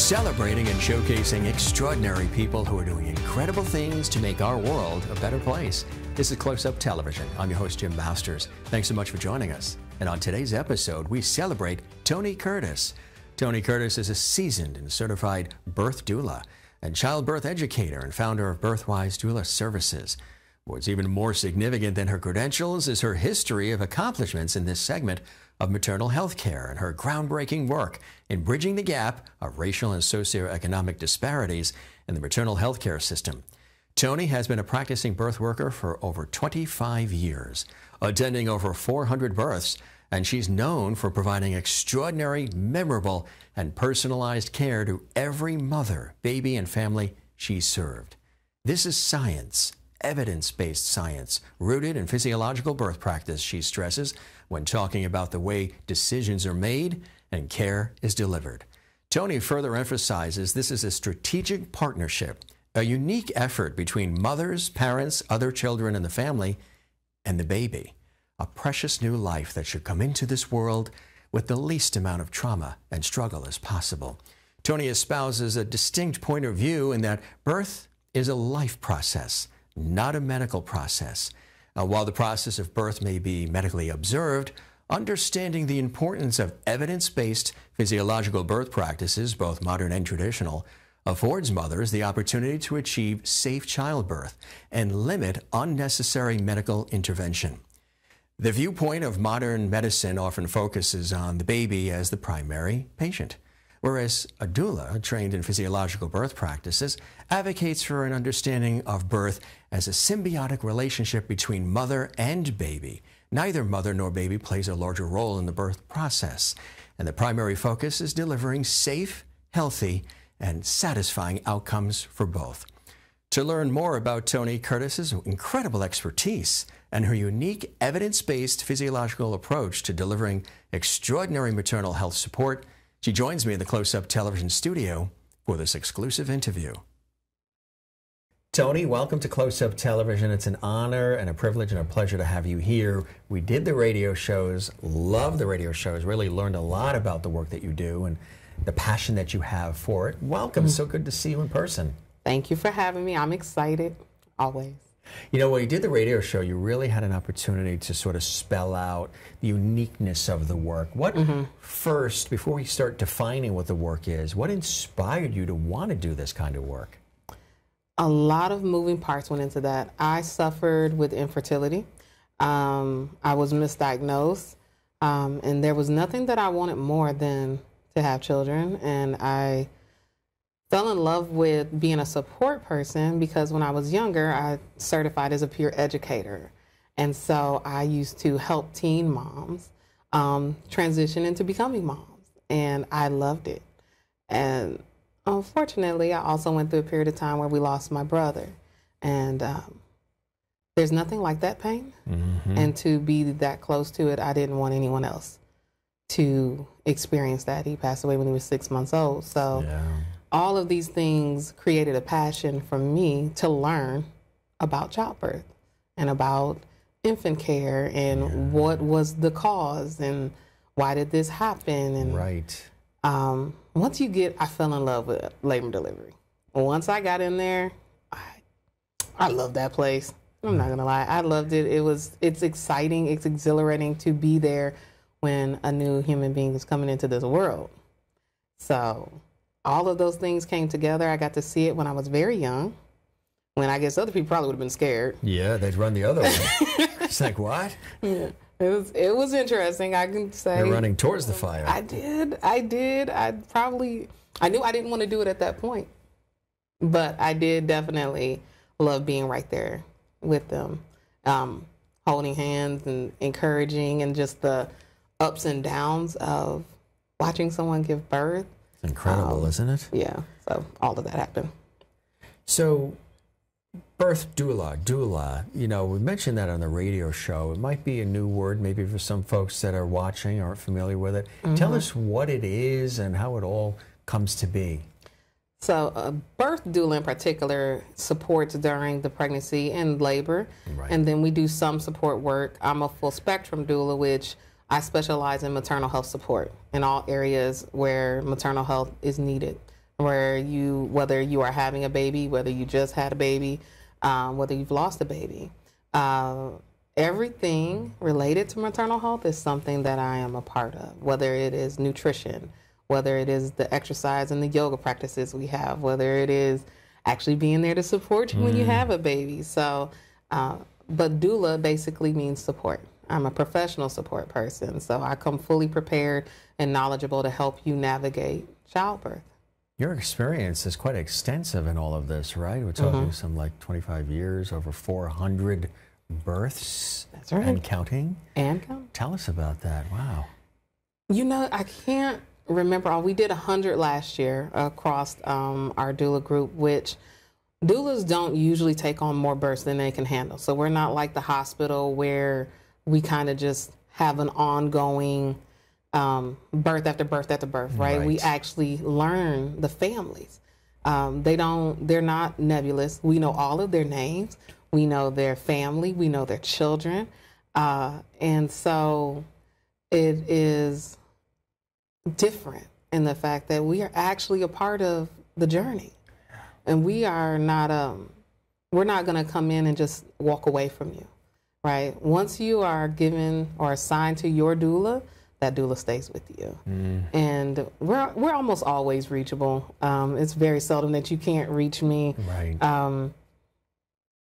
celebrating and showcasing extraordinary people who are doing incredible things to make our world a better place. This is Close Up Television. I'm your host, Jim Masters. Thanks so much for joining us. And on today's episode, we celebrate Toni Curtis. Toni Curtis is a seasoned and certified birth doula and childbirth educator and founder of BirthWise Doula Services. What's even more significant than her credentials is her history of accomplishments in this segment of maternal health care and her groundbreaking work in bridging the gap of racial and socioeconomic disparities in the maternal health care system. Toni has been a practicing birth worker for over 25 years, attending over 400 births, and she's known for providing extraordinary, memorable, and personalized care to every mother, baby, and family she's served. This is science. Evidence-based science rooted in physiological birth practice, she stresses, when talking about the way decisions are made and care is delivered. Toni further emphasizes this is a strategic partnership, a unique effort between mothers, parents, other children in the family, and the baby, a precious new life that should come into this world with the least amount of trauma and struggle as possible. Toni espouses a distinct point of view in that birth is a life process, not a medical process. While the process of birth may be medically observed, understanding the importance of evidence-based physiological birth practices, both modern and traditional, affords mothers the opportunity to achieve safe childbirth and limit unnecessary medical intervention. The viewpoint of modern medicine often focuses on the baby as the primary patient, whereas a doula, trained in physiological birth practices, advocates for an understanding of birth as a symbiotic relationship between mother and baby. Neither mother nor baby plays a larger role in the birth process, and the primary focus is delivering safe, healthy, and satisfying outcomes for both. To learn more about Toni Curtis's incredible expertise and her unique evidence-based physiological approach to delivering extraordinary maternal health support, she joins me in the Close Up Television studio for this exclusive interview. Toni, welcome to Close Up Television. It's an honor and a privilege and a pleasure to have you here. We did the radio shows, love the radio shows, really learned a lot about the work that you do and the passion that you have for it. Welcome. So good to see you in person. Thank you for having me. I'm excited, always. You know, when you did the radio show, you really had an opportunity to sort of spell out the uniqueness of the work. What first, before we start defining what the work is, what inspired you to want to do this kind of work? A lot of moving parts went into that. I suffered with infertility. I was misdiagnosed, and there was nothing that I wanted more than to have children. And I fell in love with being a support person because when I was younger, I certified as a peer educator. And so I used to help teen moms transition into becoming moms. And I loved it. And unfortunately, I also went through a period of time where we lost my brother. And there's nothing like that pain. And to be that close to it, I didn't want anyone else to experience that. He passed away when he was 6 months old. So all of these things created a passion for me to learn about childbirth and about infant care and what was the cause and why did this happen. And once you get, I fell in love with labor and delivery. Once I got in there, I love that place. I'm not gonna lie, I loved it. It's exciting, it's exhilarating to be there when a new human being is coming into this world. So all of those things came together. I got to see it when I was very young, when I guess other people probably would have been scared. Yeah, they'd run the other way. It's like, what? Yeah. It was interesting, I can say. You're running towards the fire. I did. I knew I didn't want to do it at that point. But I did definitely love being right there with them, holding hands and encouraging, and just the ups and downs of watching someone give birth. It's incredible, isn't it? Yeah, so all of that happened. So birth doula, you know, we mentioned that on the radio show. It might be a new word maybe for some folks that are watching, aren't familiar with it. Tell us what it is and how it all comes to be. So a birth doula in particular supports during the pregnancy and labor. And then we do some support work. I'm a full spectrum doula, which I specialize in maternal health support in all areas where maternal health is needed. whether you are having a baby, whether you just had a baby, whether you've lost a baby. Everything related to maternal health is something that I am a part of, whether it is nutrition, whether it is the exercise and the yoga practices we have, whether it is actually being there to support you when you have a baby. So, but doula basically means support. I'm a professional support person, so I come fully prepared and knowledgeable to help you navigate childbirth. Your experience is quite extensive in all of this, right? We're talking some like 25 years, over 400 births. That's right. And counting. And counting. Tell us about that. Wow. You know, I can't remember all. We did 100 last year across our doula group, which doulas don't usually take on more births than they can handle. So we're not like the hospital where we kind of just have an ongoing birth after birth after birth, right? We actually learn the families. They're not nebulous. We know all of their names. We know their family. We know their children. And so it is different in the fact that we are actually a part of the journey. And we are not, we're not going to come in and just walk away from you, right? Once you are given or assigned to your doula, that doula stays with you. And we're almost always reachable. It's very seldom that you can't reach me. Right.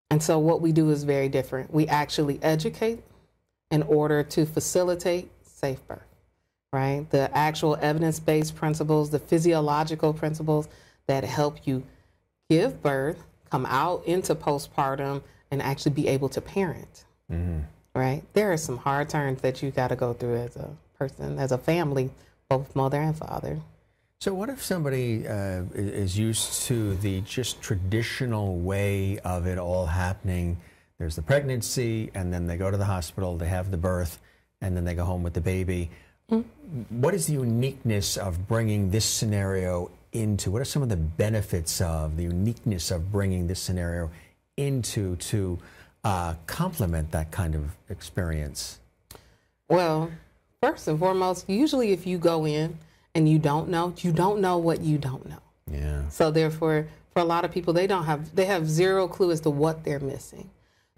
And so what we do is very different. We actually educate in order to facilitate safe birth, right? The actual evidence-based principles, the physiological principles that help you give birth, come out into postpartum, and actually be able to parent, right? There are some hard turns that you got to go through as a person, as a family, both mother and father. So what if somebody is used to the just traditional way of it all happening? There's the pregnancy, and then they go to the hospital, they have the birth, and then they go home with the baby. What is the uniqueness of bringing this scenario into, what are some of the benefits of the uniqueness of bringing this scenario into to complement that kind of experience? Well, first and foremost, usually if you go in and you don't know what you don't know. Yeah. So therefore, for a lot of people, they have zero clue as to what they're missing.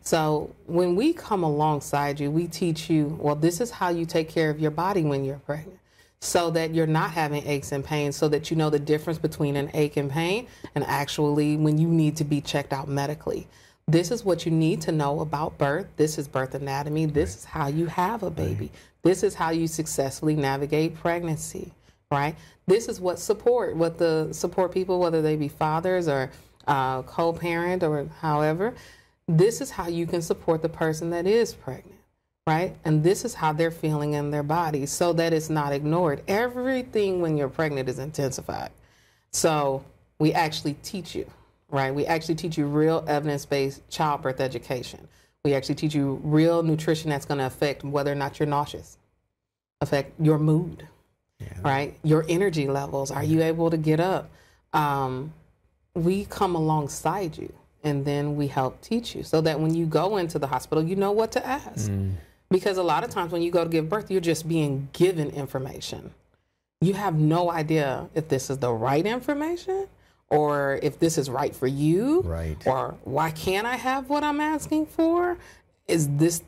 So when we come alongside you, we teach you, well, this is how you take care of your body when you're pregnant, so that you're not having aches and pains, so that you know the difference between an ache and pain and actually when you need to be checked out medically. This is what you need to know about birth. This is birth anatomy. This is how you have a baby. This is how you successfully navigate pregnancy, right? This is what the support people, whether they be fathers or co-parent or however, this is how you can support the person that is pregnant, right? And this is how they're feeling in their body so that it's not ignored. Everything when you're pregnant is intensified. So we actually teach you, right? We actually teach you real evidence-based childbirth education. We actually teach you real nutrition that's going to affect whether or not you're nauseous, affect your mood, right? Your energy levels. Are you able to get up? We come alongside you, and then we help teach you so that when you go into the hospital, you know what to ask. Because a lot of times when you go to give birth, you're just being given information. You have no idea if this is the right information or if this is right for you. Right. Or why can't I have what I'm asking for? Is this...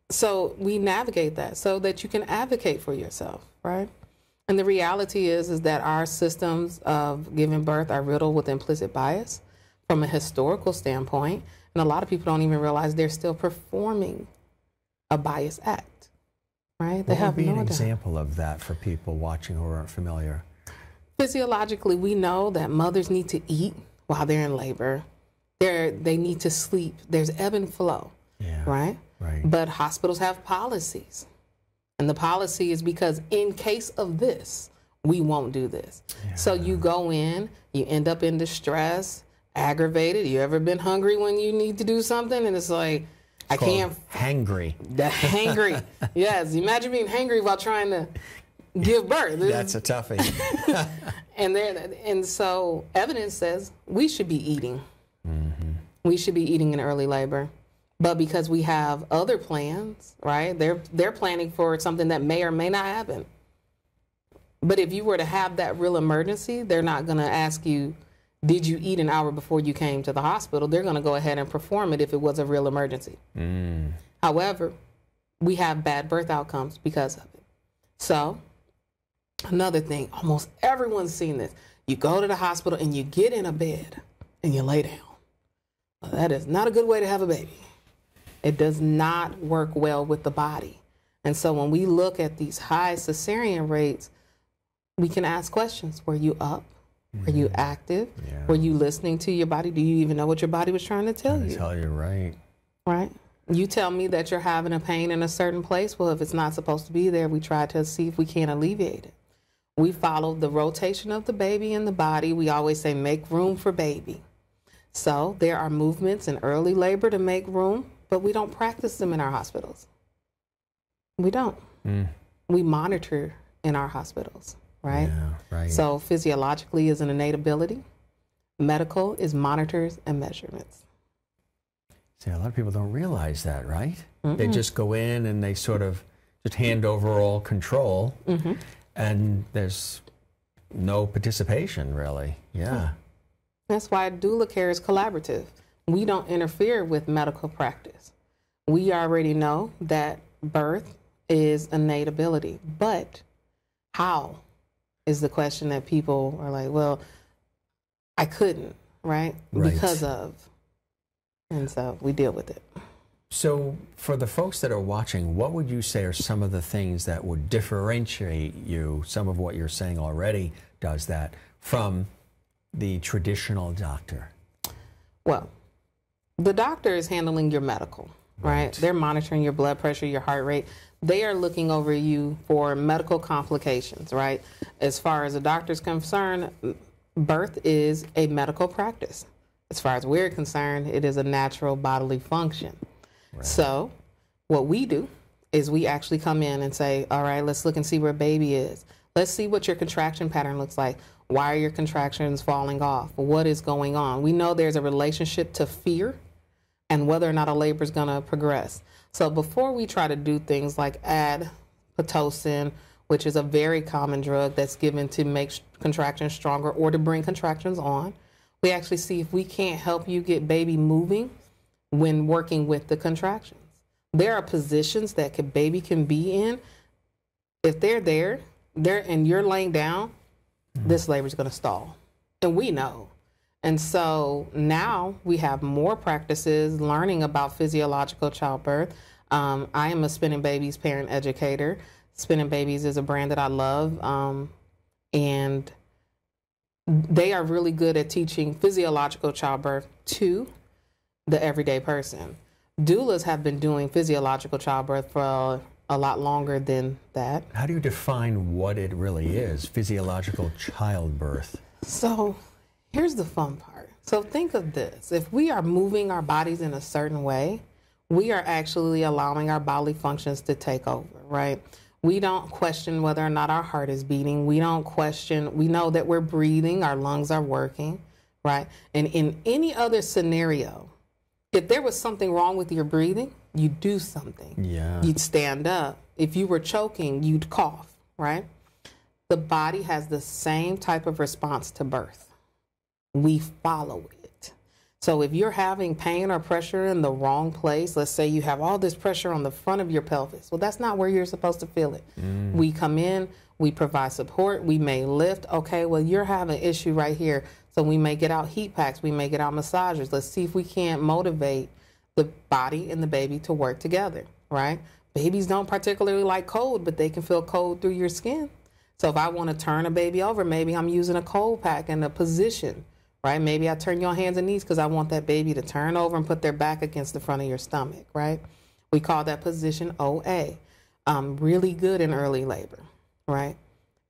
So we navigate that so that you can advocate for yourself, right? And the reality is that our systems of giving birth are riddled with implicit bias from a historical standpoint. And a lot of people don't even realize they're still performing a biased act, right? They have no idea. What would be an example of that for people watching who aren't familiar? Physiologically, we know that mothers need to eat while they're in labor. They need to sleep. There's ebb and flow, right? Right. But hospitals have policies. And the policy is because in case of this, we won't do this. So you go in, you end up in distress, aggravated. You ever been hungry when you need to do something? And it's like, I can't. Hangry. Hangry. Yes. Imagine being hangry while trying to give birth. That's a toughie. And so evidence says we should be eating. We should be eating in early labor. But because we have other plans, right? They're planning for something that may or may not happen. But if you were to have that real emergency, they're not going to ask you, did you eat an hour before you came to the hospital? They're going to go ahead and perform it if it was a real emergency. However, we have bad birth outcomes because of it. So another thing, almost everyone's seen this. You go to the hospital and you get in a bed and you lay down. Well, that is not a good way to have a baby. It does not work well with the body. And so when we look at these high cesarean rates, we can ask questions. Were you up? Were you active? Yeah. Were you listening to your body? Do you even know what your body was trying to tell you? Tell you, right. Right. You tell me that you're having a pain in a certain place. Well, if it's not supposed to be there, we try to see if we can alleviate it. We follow the rotation of the baby in the body. We always say, make room for baby. So there are movements in early labor to make room, but we don't practice them in our hospitals. We don't. We monitor in our hospitals, right? Yeah, right. So physiologically is an innate ability. Medical is monitors and measurements. See, a lot of people don't realize that, right? They just go in and they sort of just hand over all control, and there's no participation, really. Yeah. That's why doula care is collaborative. We don't interfere with medical practice. We already know that birth is innate ability, but how is the question that people are like, well, I couldn't, right? Because of. And so we deal with it. So for the folks that are watching, what would you say are some of the things that would differentiate you, some of what you're saying already does that, from the traditional doctor? Well, the doctor is handling your medical, right? They're monitoring your blood pressure, your heart rate. They are looking over you for medical complications, right? As far as a doctor's concerned, birth is a medical practice. As far as we're concerned, it is a natural bodily function. Right. So what we do is we actually come in and say, all right, let's look and see where baby is. Let's see what your contraction pattern looks like. Why are your contractions falling off? What is going on? We know there's a relationship to fear and whether or not a labor is going to progress. So before we try to do things like add Pitocin, which is a very common drug that's given to make contractions stronger or to bring contractions on, we actually see if we can't help you get baby moving when working with the contractions. There are positions that baby can be in. If they're there and you're laying down, this labor is going to stall. And we know. And so now we have more practices learning about physiological childbirth. I am a Spinning Babies parent educator. Spinning Babies is a brand that I love. And they are really good at teaching physiological childbirth to the everyday person. Doulas have been doing physiological childbirth for a lot longer than that. How do you define what it really is, physiological childbirth? So here's the fun part. So think of this. If we are moving our bodies in a certain way, we are actually allowing our bodily functions to take over, right? We don't question whether or not our heart is beating. We don't question, we know that we're breathing, our lungs are working, right? And in any other scenario, if there was something wrong with your breathing, you'd do something. Yeah. You'd stand up. If you were choking, you'd cough, right? The body has the same type of response to birth. We follow it. So if you're having pain or pressure in the wrong place, let's say you have all this pressure on the front of your pelvis. Well, that's not where you're supposed to feel it. We come in, we provide support, we may lift. Okay, well, you're having an issue right here. So we may get out heat packs, we may get out massagers. Let's see if we can't motivate the body and the baby to work together, right? Babies don't particularly like cold, but they can feel cold through your skin. So if I want to turn a baby over, maybe I'm using a cold pack in a position, right? Maybe I turn you on hands and knees because I want that baby to turn over and put their back against the front of your stomach, right? We call that position OA. Really good in early labor, right?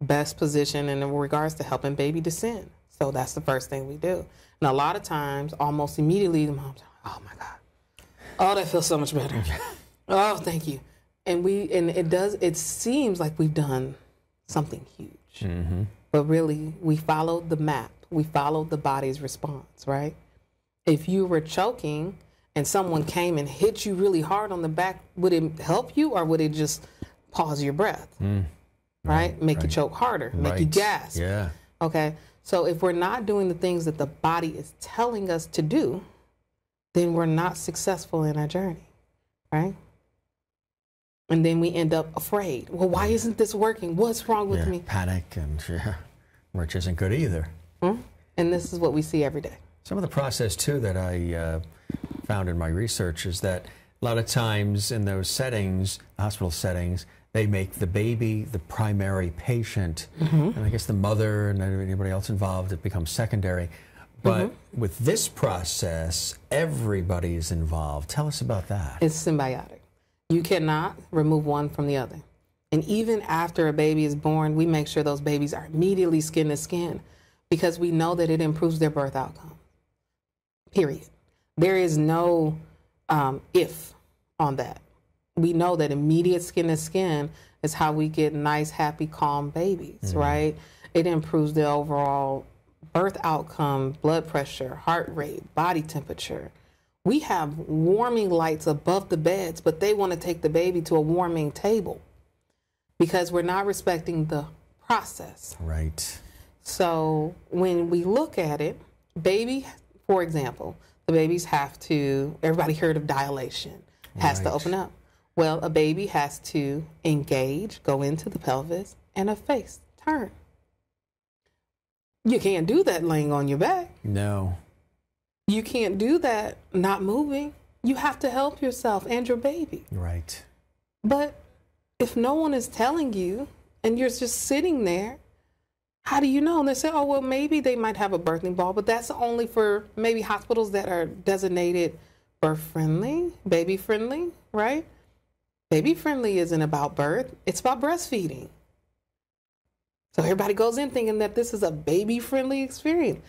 Best position in regards to helping baby descend. So that's the first thing we do. And a lot of times, almost immediately, the mom's like, oh my God. Oh, that feels so much better. Oh, thank you. And it seems like we've done something huge. But really, we followed the map. We followed the body's response, right? If you were choking and someone came and hit you really hard on the back, would it help you or would it just pause your breath? right? Make you choke harder, make you gasp. Yeah. Okay. So if we're not doing the things that the body is telling us to do, then we're not successful in our journey, right? And then we end up afraid. Well, why isn't this working? What's wrong with me? Panic, and which isn't good either. And this is what we see every day. Some of the process, too, that I found in my research is that a lot of times in those settings, hospital settings, they make the baby the primary patient. And I guess the mother and anybody else involved, it becomes secondary. But with this process, everybody is involved. Tell us about that. It's symbiotic. You cannot remove one from the other. And even after a baby is born, we make sure those babies are immediately skin to skin because we know that it improves their birth outcome. Period. There is no if on that. We know that immediate skin to skin is how we get nice, happy, calm babies, right? It improves the overall birth outcome, blood pressure, heart rate, body temperature. We have warming lights above the beds, but they want to take the baby to a warming table because we're not respecting the process. Right. So when we look at it, baby, for example, the babies have to, everybody heard of dilation, has to open up. Well, a baby has to engage, go into the pelvis, and a face turn. You can't do that laying on your back. No. You can't do that not moving. You have to help yourself and your baby. Right. But if no one is telling you and you're just sitting there, how do you know? And they say, oh, well, maybe they might have a birthing ball, but that's only for maybe hospitals that are designated birth-friendly, baby-friendly, right? Baby-friendly isn't about birth. It's about breastfeeding. So everybody goes in thinking that this is a baby-friendly experience.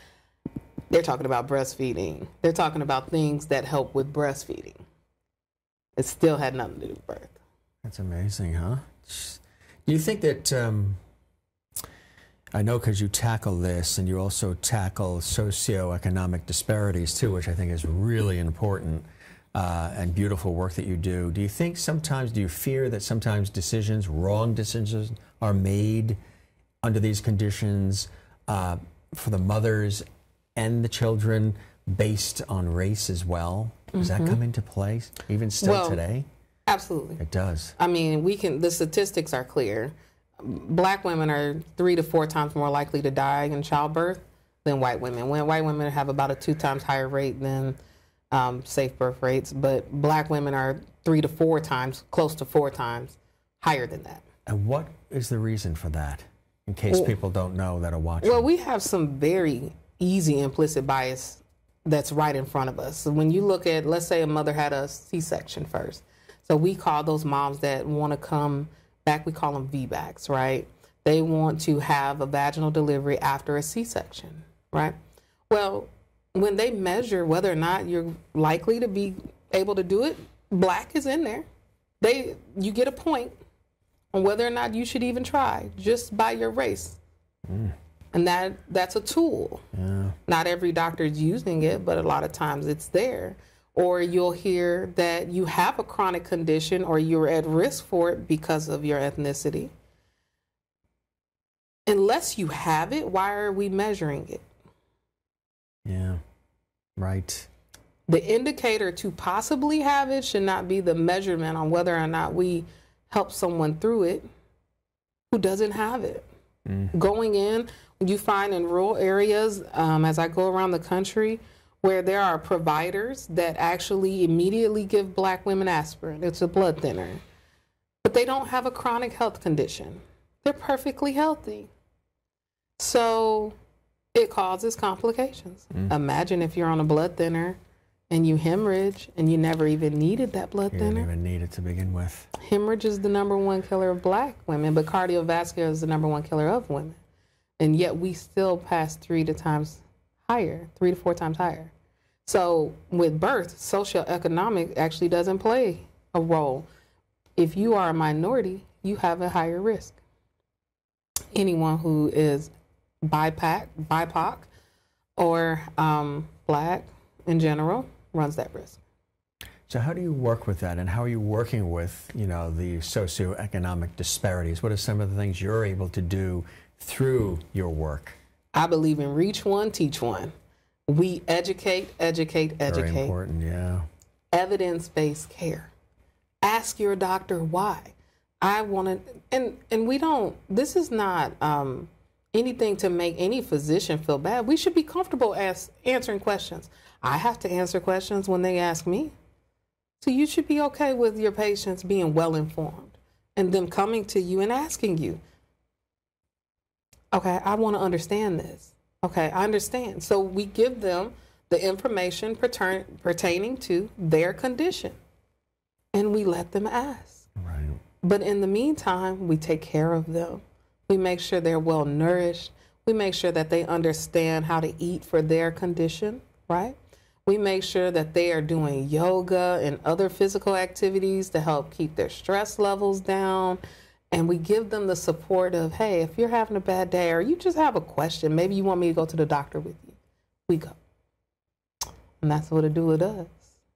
They're talking about breastfeeding. They're talking about things that help with breastfeeding. It still had nothing to do with birth. That's amazing, huh? Do you think that, I know because you tackle this and you also tackle socioeconomic disparities too, which I think is really important and beautiful work that you do. Do you think sometimes, do you fear that sometimes decisions, wrong decisions are made under these conditions for the mothers and the children based on race as well? Does that come into play even still today? Absolutely. It does. I mean, the statistics are clear. Black women are 3 to 4 times more likely to die in childbirth than white women. When white women have about a 2 times higher rate than safe birth rates, but black women are 3 to 4 times, close to 4 times higher than that. And what is the reason for that? In case people don't know that are watching. Well, we have some very easy implicit bias that's right in front of us. So when you look at, let's say a mother had a C-section first. So we call those moms that want to come back, we call them VBACs, right? They want to have a vaginal delivery after a C-section, right? Well, when they measure whether or not you're likely to be able to do it, black is in there. You get a point on whether or not you should even try just by your race. And that's a tool. Yeah. Not every doctor is using it, but a lot of times it's there. Or you'll hear that you have a chronic condition or you're at risk for it because of your ethnicity. Unless you have it, why are we measuring it? Yeah, right. The indicator to possibly have it should not be the measurement on whether or not we help someone through it who doesn't have it. Going in, you find in rural areas, as I go around the country, where there are providers that actually immediately give black women aspirin. It's a blood thinner. But they don't have a chronic health condition. They're perfectly healthy. So it causes complications. Imagine if you're on a blood thinner and you hemorrhage and you never even needed that blood thinner. You didn't even need it to begin with. Hemorrhage is the #1 killer of black women, but cardiovascular is the #1 killer of women. And yet we still pass 3 to 4 times higher. So with birth, socioeconomic actually doesn't play a role. If you are a minority, you have a higher risk. Anyone who is BIPOC or black in general runs that risk. So how do you work with that, and how are you working with, you know, the socioeconomic disparities? What are some of the things you're able to do through your work? I believe in reach one, teach one. We educate. Very important, yeah. Evidence-based care. Ask your doctor why. I want to, and we don't, this is not anything to make any physician feel bad. We should be comfortable answering questions. I have to answer questions when they ask me. So you should be okay with your patients being well-informed and them coming to you and asking you, okay, I want to understand this. Okay, I understand. So we give them the information pertaining to their condition, and we let them ask. Right. But in the meantime, we take care of them. We make sure they're well nourished. We make sure that they understand how to eat for their condition, right? We make sure that they are doing yoga and other physical activities to help keep their stress levels down. And we give them the support of, hey, if you're having a bad day or you just have a question, maybe you want me to go to the doctor with you, we go. And that's what a doula does.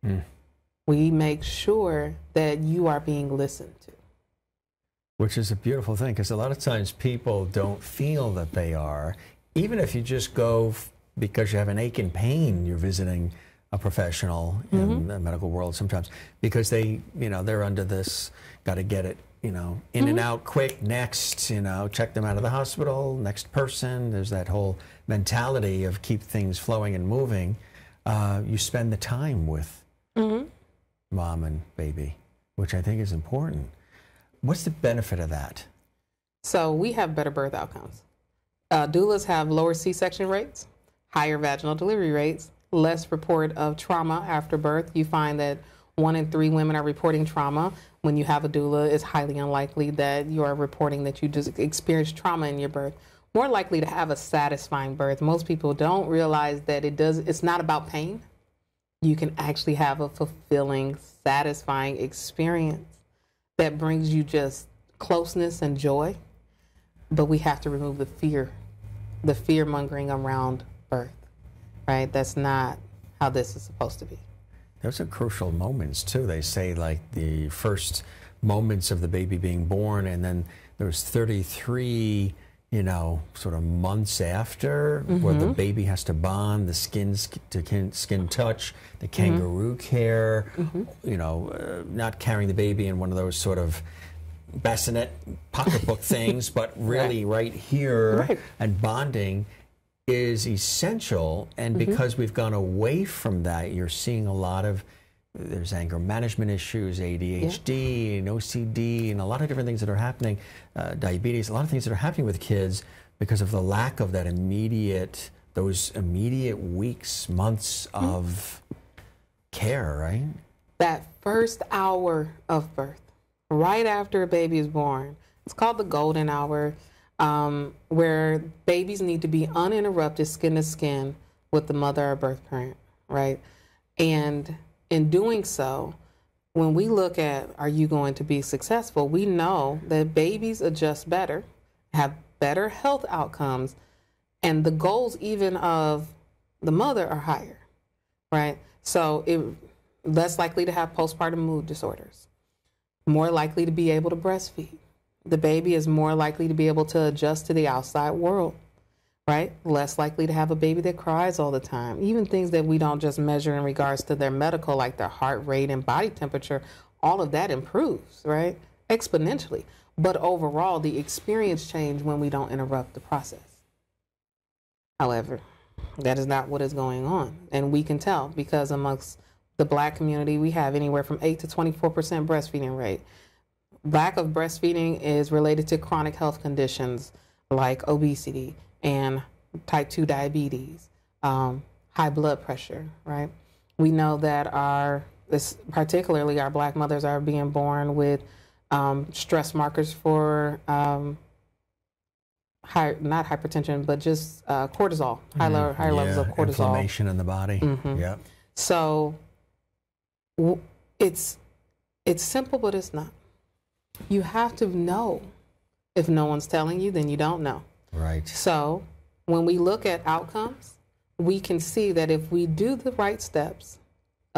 Mm. We make sure that you are being listened to. Which is a beautiful thing, because a lot of times people don't feel that they are. Even if you just go because you have an ache and pain, you're visiting a professional in the medical world sometimes, because they, you know, they're under this, got to get it, you know, in and out quick, next, you know, check them out of the hospital, next person. There's that whole mentality of keep things flowing and moving. You spend the time with mom and baby, which I think is important. What's the benefit of that? So we have better birth outcomes. Doulas have lower C-section rates, higher vaginal delivery rates, less report of trauma after birth. You find that 1 in 3 women are reporting trauma. When you have a doula, it's highly unlikely that you are reporting that you just experienced trauma in your birth. More likely to have a satisfying birth. Most people don't realize that it's not about pain. You can actually have a fulfilling, satisfying experience that brings you just closeness and joy. But we have to remove the fear mongering around birth, right? That's not how this is supposed to be. Those are crucial moments too. They say like the first moments of the baby being born, and then there's 33, you know, sort of months after where the baby has to bond, the skin touch, the kangaroo care, you know, not carrying the baby in one of those sort of bassinet pocketbook things, but really right here, and bonding is essential. And because we've gone away from that, you're seeing a lot of, there's anger management issues, ADHD, and OCD, and a lot of different things that are happening, diabetes, a lot of things that are happening with kids because of the lack of that those immediate weeks, months of care, right? That first hour of birth, right after a baby is born, it's called the golden hour, where babies need to be uninterrupted skin to skin with the mother or birth parent, right? And in doing so, when we look at, are you going to be successful? We know that babies adjust better, have better health outcomes, and the goals even of the mother are higher, right? So less likely to have postpartum mood disorders, more likely to be able to breastfeed. The baby is more likely to be able to adjust to the outside world, right? Less likely to have a baby that cries all the time. Even things that we don't just measure in regards to their medical, like their heart rate and body temperature, all of that improves, right? Exponentially. But overall, the experience change when we don't interrupt the process. However, that is not what is going on. And we can tell because amongst the Black community, we have anywhere from 8 to 24% breastfeeding rate. Lack of breastfeeding is related to chronic health conditions like obesity and type 2 diabetes, high blood pressure, right? We know that particularly our Black mothers are being born with stress markers for not hypertension, but just cortisol, high levels of cortisol. Inflammation in the body. Yep. So it's simple, but it's not. You have to know. If no one's telling you, then you don't know. Right. So when we look at outcomes, we can see that if we do the right steps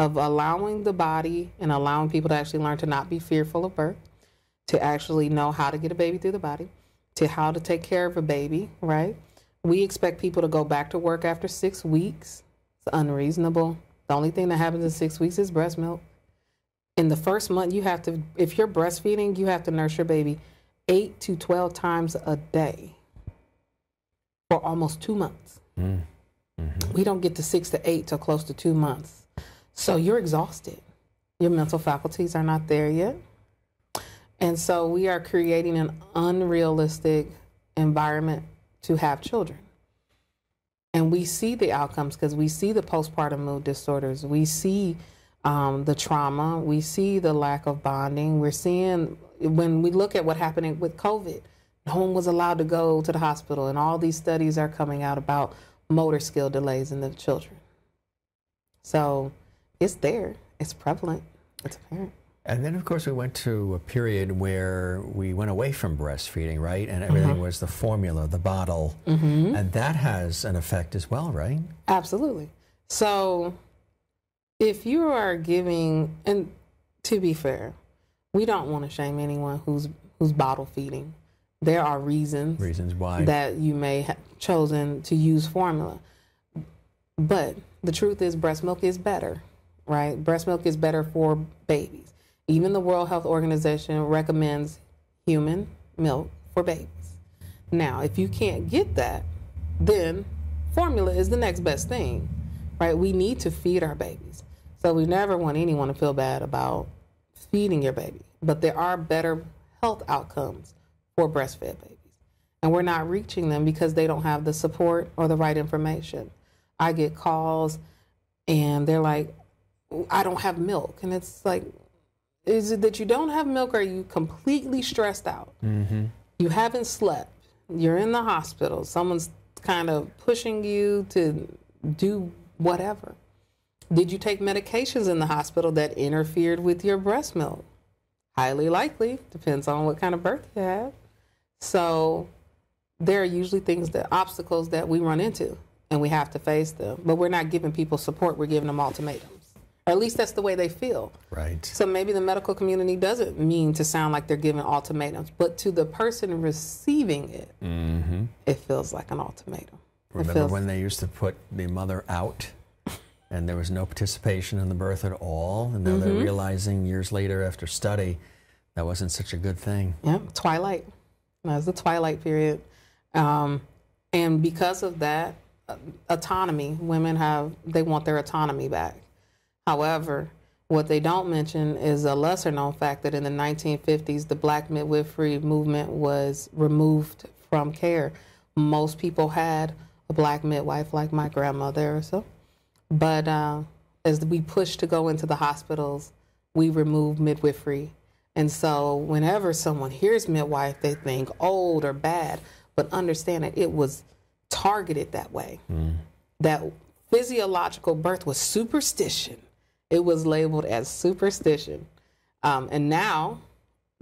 of allowing the body and allowing people to actually learn to not be fearful of birth, to actually know how to get a baby through the body, to how to take care of a baby, right? We expect people to go back to work after 6 weeks. It's unreasonable. The only thing that happens in 6 weeks is breast milk. In the first month, you have to, if you're breastfeeding, you have to nurse your baby 8 to 12 times a day for almost 2 months. We don't get to 6 to 8 till close to 2 months. So you're exhausted. Your mental faculties are not there yet. And so we are creating an unrealistic environment to have children. And we see the outcomes because we see the postpartum mood disorders. We see the trauma. We see the lack of bonding. We're seeing, when we look at what happened with COVID, no one was allowed to go to the hospital. And all these studies are coming out about motor skill delays in the children. So it's there. It's prevalent. It's apparent. And then, of course, we went to a period where we went away from breastfeeding, right? And everything was the formula, the bottle. And that has an effect as well, right? Absolutely. So if you are giving, and to be fair, we don't want to shame anyone who's bottle feeding. There are reasons why that you may have chosen to use formula. But the truth is breast milk is better, right? Breast milk is better for babies. Even the World Health Organization recommends human milk for babies. Now, if you can't get that, then formula is the next best thing, right? We need to feed our babies. So we never want anyone to feel bad about feeding your baby. But there are better health outcomes for breastfed babies. And we're not reaching them because they don't have the support or the right information. I get calls and they're like, I don't have milk. And it's like, is it that you don't have milk or are you completely stressed out? You haven't slept. You're in the hospital. Someone's kind of pushing you to do whatever. Did you take medications in the hospital that interfered with your breast milk? Highly likely. Depends on what kind of birth you had. So there are usually obstacles that we run into and we have to face them. But we're not giving people support. We're giving them ultimatums. Or at least that's the way they feel. Right. So maybe the medical community doesn't mean to sound like they're giving ultimatums, but to the person receiving it, it feels like an ultimatum. Remember when they used to put the mother out and there was no participation in the birth at all? And now they're realizing years later after study that wasn't such a good thing. Yeah, twilight. That's the twilight period. And because of that, autonomy, women they want their autonomy back. However, what they don't mention is a lesser known fact that in the 1950s, the Black midwifery movement was removed from care. Most people had a Black midwife like my grandmother or so. But as we pushed to go into the hospitals, we removed midwifery. And so whenever someone hears midwife, they think old or bad, but understand that it was targeted that way. That physiological birth was superstition. It was labeled as superstition. And now,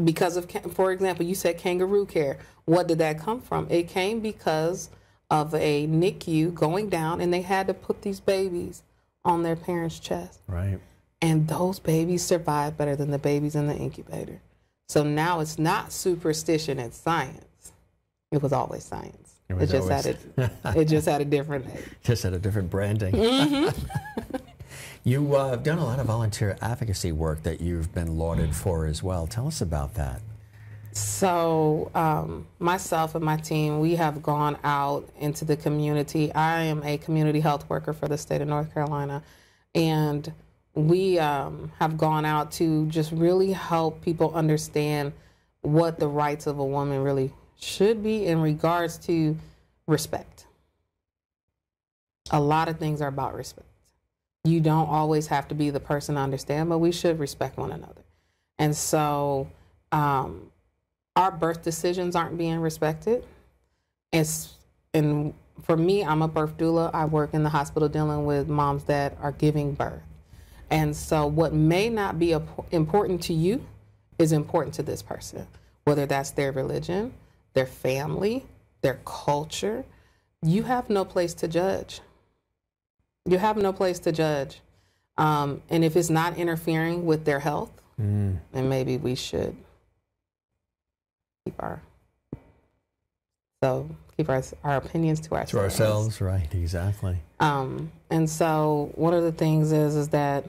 because of, for example, you said kangaroo care. What did that come from? It came because of a NICU going down and they had to put these babies on their parents' chest. Right. And those babies survived better than the babies in the incubator. So now it's not superstition, it's science. It was always science. It just had a different name. Just had a different branding. You've done a lot of volunteer advocacy work that you've been lauded for as well. Tell us about that. So myself and my team, we have gone out into the community. I am a community health worker for the state of North Carolina. And we have gone out to just really help people understand what the rights of a woman really should be in regards to respect. A lot of things are about respect. You don't always have to be the person to understand, but we should respect one another. And so our birth decisions aren't being respected. And for me, I'm a birth doula. I work in the hospital dealing with moms that are giving birth. And so what may not be important to you is important to this person, whether that's their religion, their family, their culture. You have no place to judge. You have no place to judge. And if it's not interfering with their health, then maybe we should keep our opinions to ourselves. To ourselves, right, exactly. And so one of the things is that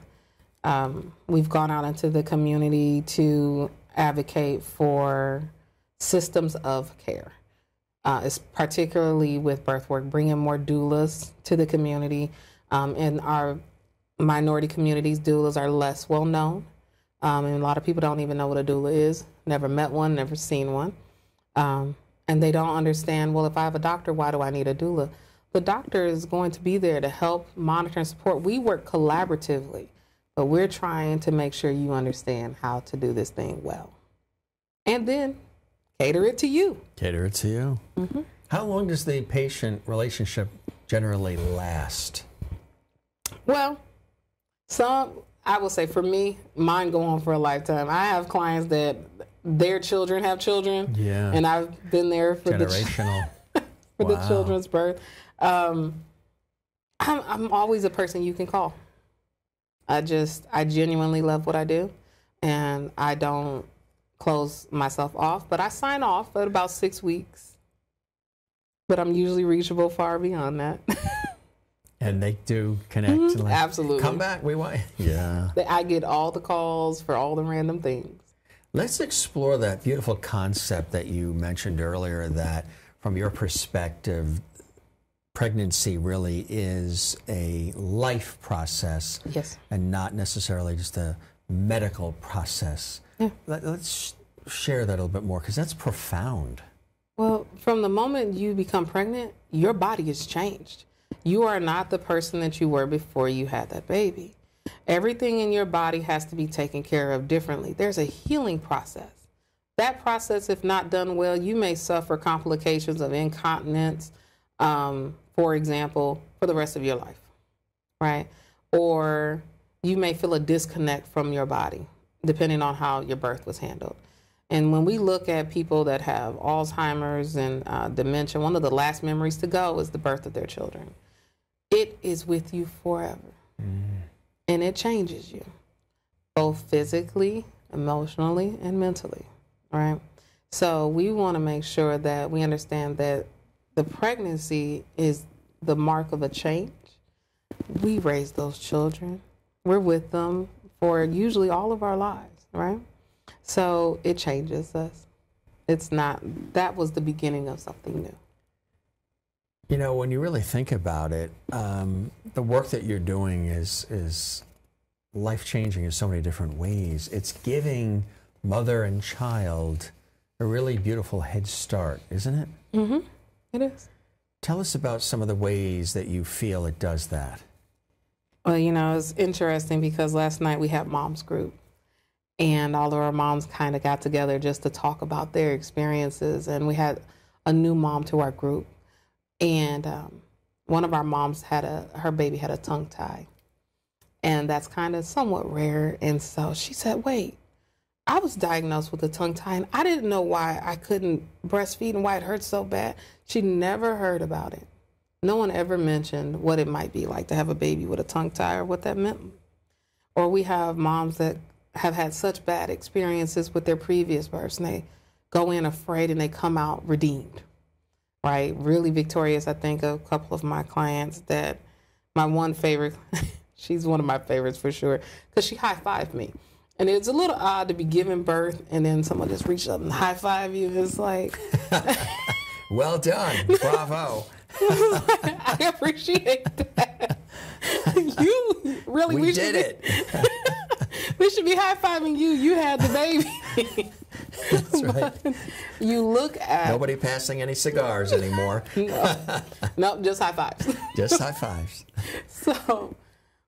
we've gone out into the community to advocate for systems of care. It's particularly with birth work, bringing more doulas to the community. In our minority communities, doulas are less well known. And a lot of people don't even know what a doula is. Never met one, never seen one. And they don't understand, well, if I have a doctor, why do I need a doula? The doctor is going to be there to help monitor and support. We work collaboratively, but we're trying to make sure you understand how to do this thing well. And then cater it to you. Cater it to you. Mm-hmm. How long does the patient relationship generally last? Well, I will say for me, mine go on for a lifetime. I have clients that their children have children. Yeah. And I've been there for generational. For the children's birth. I'm always a person you can call. I genuinely love what I do, and I don't close myself off, but I sign off at about 6 weeks. But I'm usually reachable far beyond that. And they do connect. Mm-hmm. Like, absolutely. Come back, we want. Yeah. I get all the calls for all the random things. Let's explore that beautiful concept that you mentioned earlier, that from your perspective, pregnancy really is a life process. Yes. And not necessarily just a medical process. Yeah. Let's share that a little bit more, because that's profound. Well, from the moment you become pregnant, your body is changed. You are not the person that you were before you had that baby. Everything in your body has to be taken care of differently. There's a healing process. That process, if not done well, you may suffer complications of incontinence, for example, for the rest of your life, right? Or you may feel a disconnect from your body, depending on how your birth was handled. And when we look at people that have Alzheimer's and dementia, one of the last memories to go is the birth of their children. It is with you forever. And it changes you, both physically, emotionally, and mentally, right? So we want to make sure that we understand that the pregnancy is the mark of a change. We raise those children. We're with them for usually all of our lives, right? So it changes us. That was the beginning of something new. You know, when you really think about it, the work that you're doing is life-changing in so many different ways. It's giving mother and child a really beautiful head start, isn't it? Mm-hmm. It is. Tell us about some of the ways that you feel it does that. Well, you know, it's interesting because last night we had mom's group, and all of our moms kind of got together just to talk about their experiences. And we had a new mom to our group. And one of our moms her baby had a tongue tie. And that's kind of somewhat rare. And so she said, wait, I was diagnosed with a tongue tie, and I didn't know why I couldn't breastfeed and why it hurt so bad. She never heard about it. No one ever mentioned what it might be like to have a baby with a tongue tie or what that meant. Or we have moms that have had such bad experiences with their previous births, and they go in afraid and they come out redeemed, right? Really victorious. I think of a couple of my clients that my one favorite, she's one of my favorites for sure, because she high-fived me. And it's a little odd to be giving birth and then someone just reaches up and high-five you. It's like... Well done. Bravo. I appreciate that. You really... We did it. We should be high-fiving you. You had the baby. That's right. You look at... Nobody passing any cigars anymore. Nope, just high fives. Just high fives. So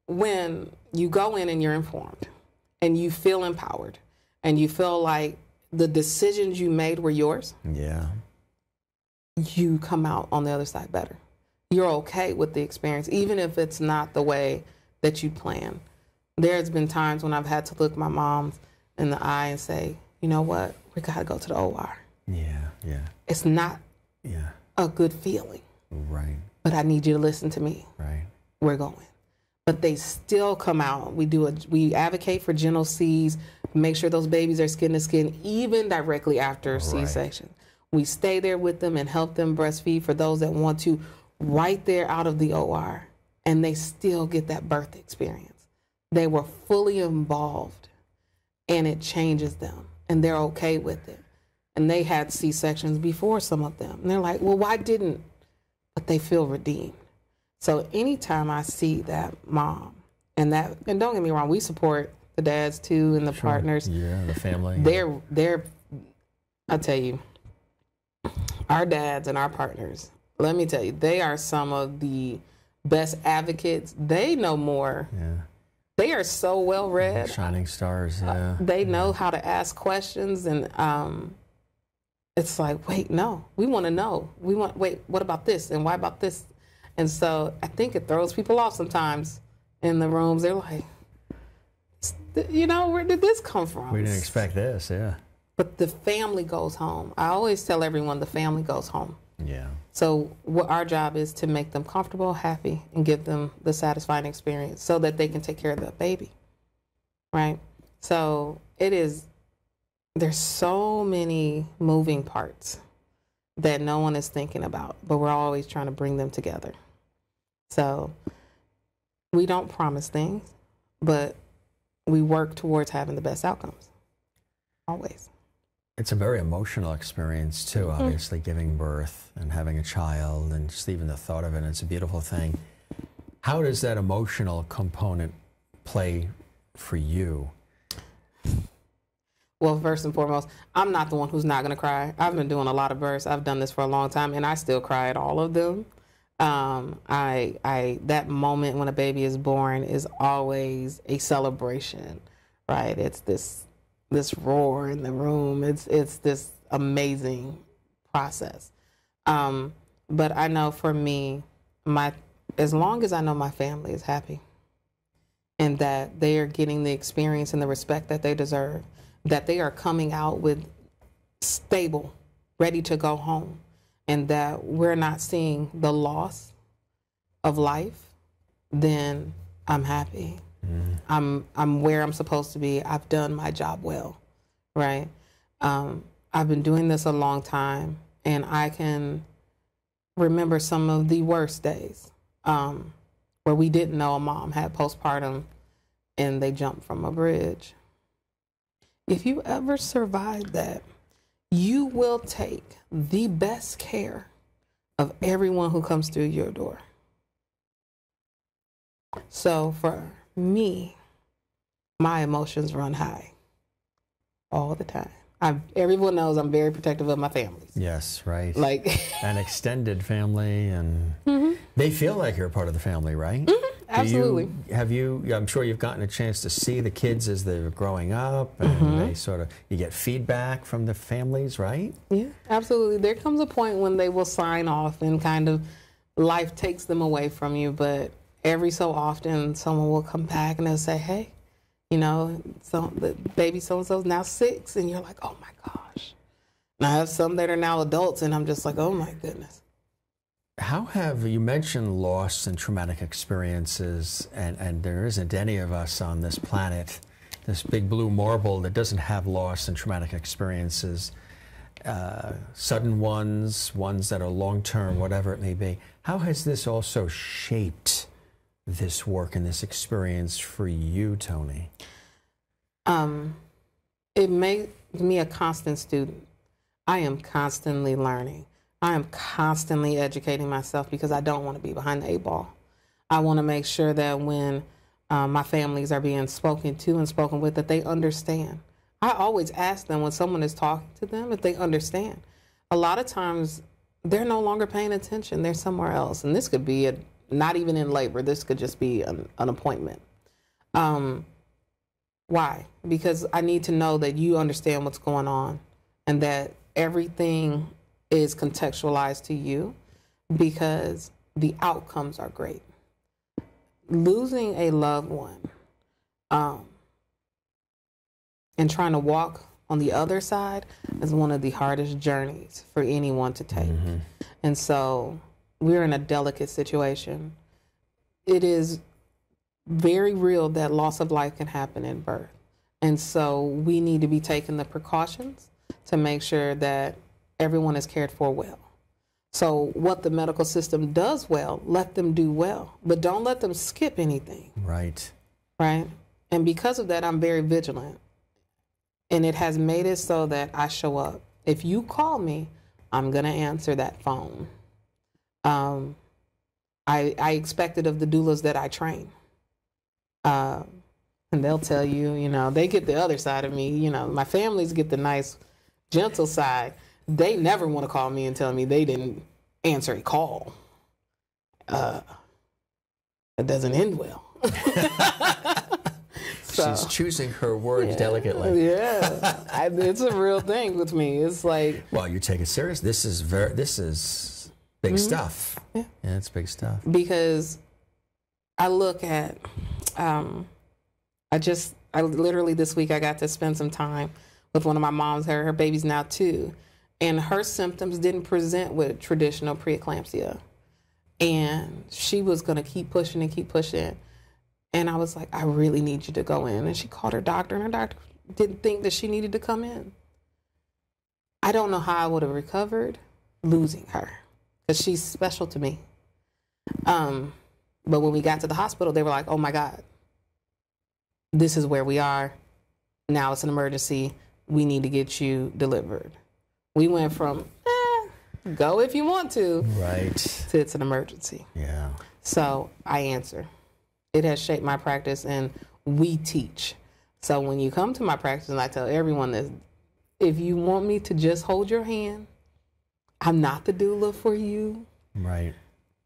when you go in and you're informed and you feel empowered and you feel like the decisions you made were yours, yeah, you come out on the other side better. You're okay with the experience, even if it's not the way that you planned. There's been times when I've had to look my mom in the eye and say, you know what, we got to go to the OR. Yeah. It's not a good feeling. Right. But I need you to listen to me. Right. We're going. but they still come out. We advocate for gentle C's, make sure those babies are skin to skin, even directly after C-section. We stay there with them and help them breastfeed for those that want to, right there out of the OR, and they still get that birth experience. They were fully involved, and it changes them, and they're okay with it. And they had C-sections before, some of them. And they're like, well, why didn't? But they feel redeemed. So anytime I see that mom, and don't get me wrong, we support the dads too and the partners. Yeah, the family. I'll tell you, our dads and our partners, let me tell you, they are some of the best advocates. They know more. Yeah. They are so well read. Shining stars, yeah. They know how to ask questions, and it's like, wait, no, we want to know. Wait, what about this? And why about this? And so I think it throws people off sometimes in the rooms. They're like, where did this come from? We didn't expect this, yeah. But the family goes home. I always tell everyone the family goes home. Yeah. So what our job is to make them comfortable, happy, and give them the satisfying experience so that they can take care of the baby, right? So there's so many moving parts that no one is thinking about, but we're always trying to bring them together. So we don't promise things, but we work towards having the best outcomes, always. It's a very emotional experience too, obviously, giving birth and having a child, and just even the thought of it, it's a beautiful thing. How does that emotional component play for you? Well, first and foremost, I'm not the one who's not going to cry. I've been doing a lot of births. I've done this for a long time, and I still cry at all of them. That moment when a baby is born is always a celebration, right? It's this roar in the room. It's this amazing process. But I know for me, as long as I know my family is happy and that they are getting the experience and the respect that they deserve, that they are coming out with stable, ready to go home, and that we're not seeing the loss of life, then I'm happy. I'm where I'm supposed to be. I've done my job well, right? I've been doing this a long time, and I can remember some of the worst days where we didn't know a mom had postpartum and they jumped from a bridge. If you ever survive that, you will take the best care of everyone who comes through your door. So for me, my emotions run high all the time. Everyone knows I'm very protective of my families. Yes, right. Like an extended family, and they feel like you're a part of the family, right? Absolutely. I'm sure you've gotten a chance to see the kids as they're growing up, and you get feedback from the families, right? Yeah, absolutely. There comes a point when they will sign off and kind of life takes them away from you, but every so often someone will come back and they'll say, hey, so the baby so-and-so's now 6, and you're like, oh my gosh. And I have some that are now adults, and I'm just like, oh my goodness. How have you mentioned loss and traumatic experiences, and there isn't any of us on this planet, this big blue marble, that doesn't have loss and traumatic experiences, sudden ones that are long-term, whatever it may be. How has this also shaped this work and this experience for you, Toni? It made me a constant student. I am constantly learning. I am constantly educating myself because I don't want to be behind the 8 ball. I want to make sure that when my families are being spoken to and spoken with, that they understand. I always ask them when someone is talking to them if they understand. A lot of times they're no longer paying attention. They're somewhere else. And this could be not even in labor. This could just be an appointment. Why? Because I need to know that you understand what's going on and that everything is contextualized to you, because the outcomes are great. Losing a loved one and trying to walk on the other side is one of the hardest journeys for anyone to take. And so we're in a delicate situation. It is very real that loss of life can happen in birth. And so we need to be taking the precautions to make sure that everyone is cared for well. So what the medical system does well, let them do well, but don't let them skip anything. Right. Right. And because of that, I'm very vigilant. And it has made it so that I show up. If you call me, I'm going to answer that phone. I expect it of the doulas that I train. And they'll tell you, you know, they get the other side of me. You know, my families get the nice, gentle side. They never want to call me and tell me they didn't answer a call. It doesn't end well. She's choosing her words delicately. Yeah, it's a real thing with me. It's like, well, you take it serious. This is big stuff. Yeah, it's big stuff. Because I look at, I literally this week I got to spend some time with one of my moms. Her baby's now 2, and her symptoms didn't present with traditional preeclampsia, and she was going to keep pushing and keep pushing. And I was like, I really need you to go in. And she called her doctor, and her doctor didn't think that she needed to come in. I don't know how I would have recovered losing her, because she's special to me. But when we got to the hospital, they were like, oh my God, this is where we are. Now it's an emergency. We need to get you delivered. We went from, go if you want to, right, to it's an emergency. Yeah. So I answer. It has shaped my practice, and we teach. So when you come to my practice, and I tell everyone this, if you want me to just hold your hand, I'm not the doula for you. Right.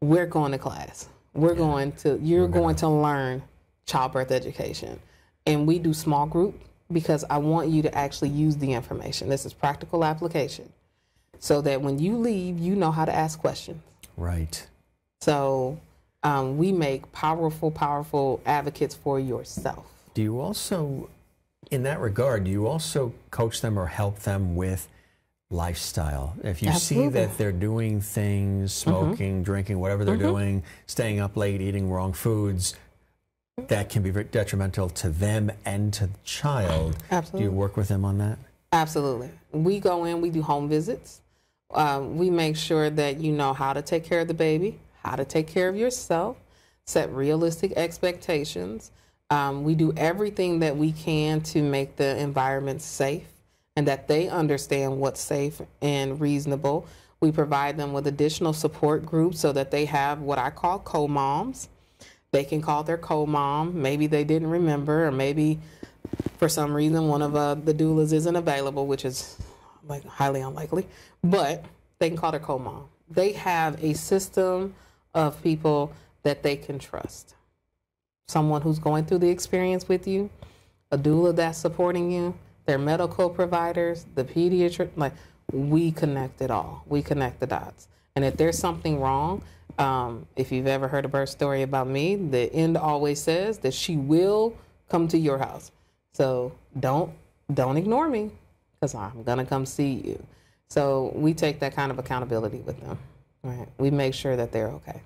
We're going to class. You're going to learn childbirth education. And we do small group because I want you to actually use the information. This is practical application, so that when you leave, you know how to ask questions. Right. So we make powerful advocates for yourself. Do you also, in that regard, do you also coach them or help them with lifestyle? If you Absolutely. see that they're doing things, smoking, drinking, whatever they're doing, staying up late, eating wrong foods, that can be very detrimental to them and to the child. Absolutely. Do you work with them on that? Absolutely. We go in, we do home visits. We make sure that you know how to take care of the baby, how to take care of yourself, set realistic expectations. We do everything that we can to make the environment safe and that they understand what's safe and reasonable. We provide them with additional support groups so that they have what I call co-moms. They can call their co-mom. Maybe they didn't remember, or maybe for some reason one of the doulas isn't available, which is like highly unlikely, but they can call their co-mom. They have a system of people that they can trust. Someone who's going through the experience with you, a doula that's supporting you, their medical providers, the pediatrician, like we connect it all. We connect the dots. And if there's something wrong, if you've ever heard a birth story about me, the end always says that she will come to your house. So don't ignore me, because I'm going to come see you. So we take that kind of accountability with them. Right. We make sure that they're okay.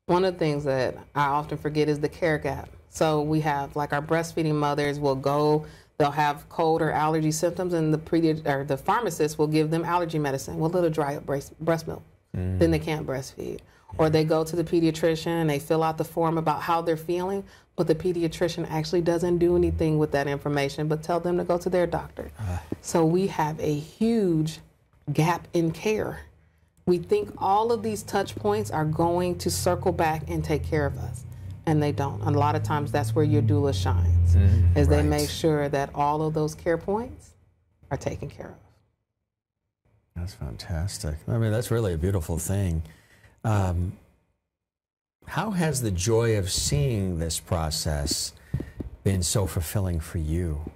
One of the things that I often forget is the care gap. So we have, like, our breastfeeding mothers will go, they'll have cold or allergy symptoms, and the pharmacist will give them allergy medicine. Well, it'll dry up breast milk. Then they can't breastfeed. Or they go to the pediatrician and they fill out the form about how they're feeling, but the pediatrician actually doesn't do anything with that information, but tell them to go to their doctor. So we have a huge gap in care. We think all of these touch points are going to circle back and take care of us, and they don't. And a lot of times that's where your doula shines, is they make sure that all of those care points are taken care of. That's fantastic. I mean, that's really a beautiful thing. How has the joy of seeing this process been so fulfilling for you?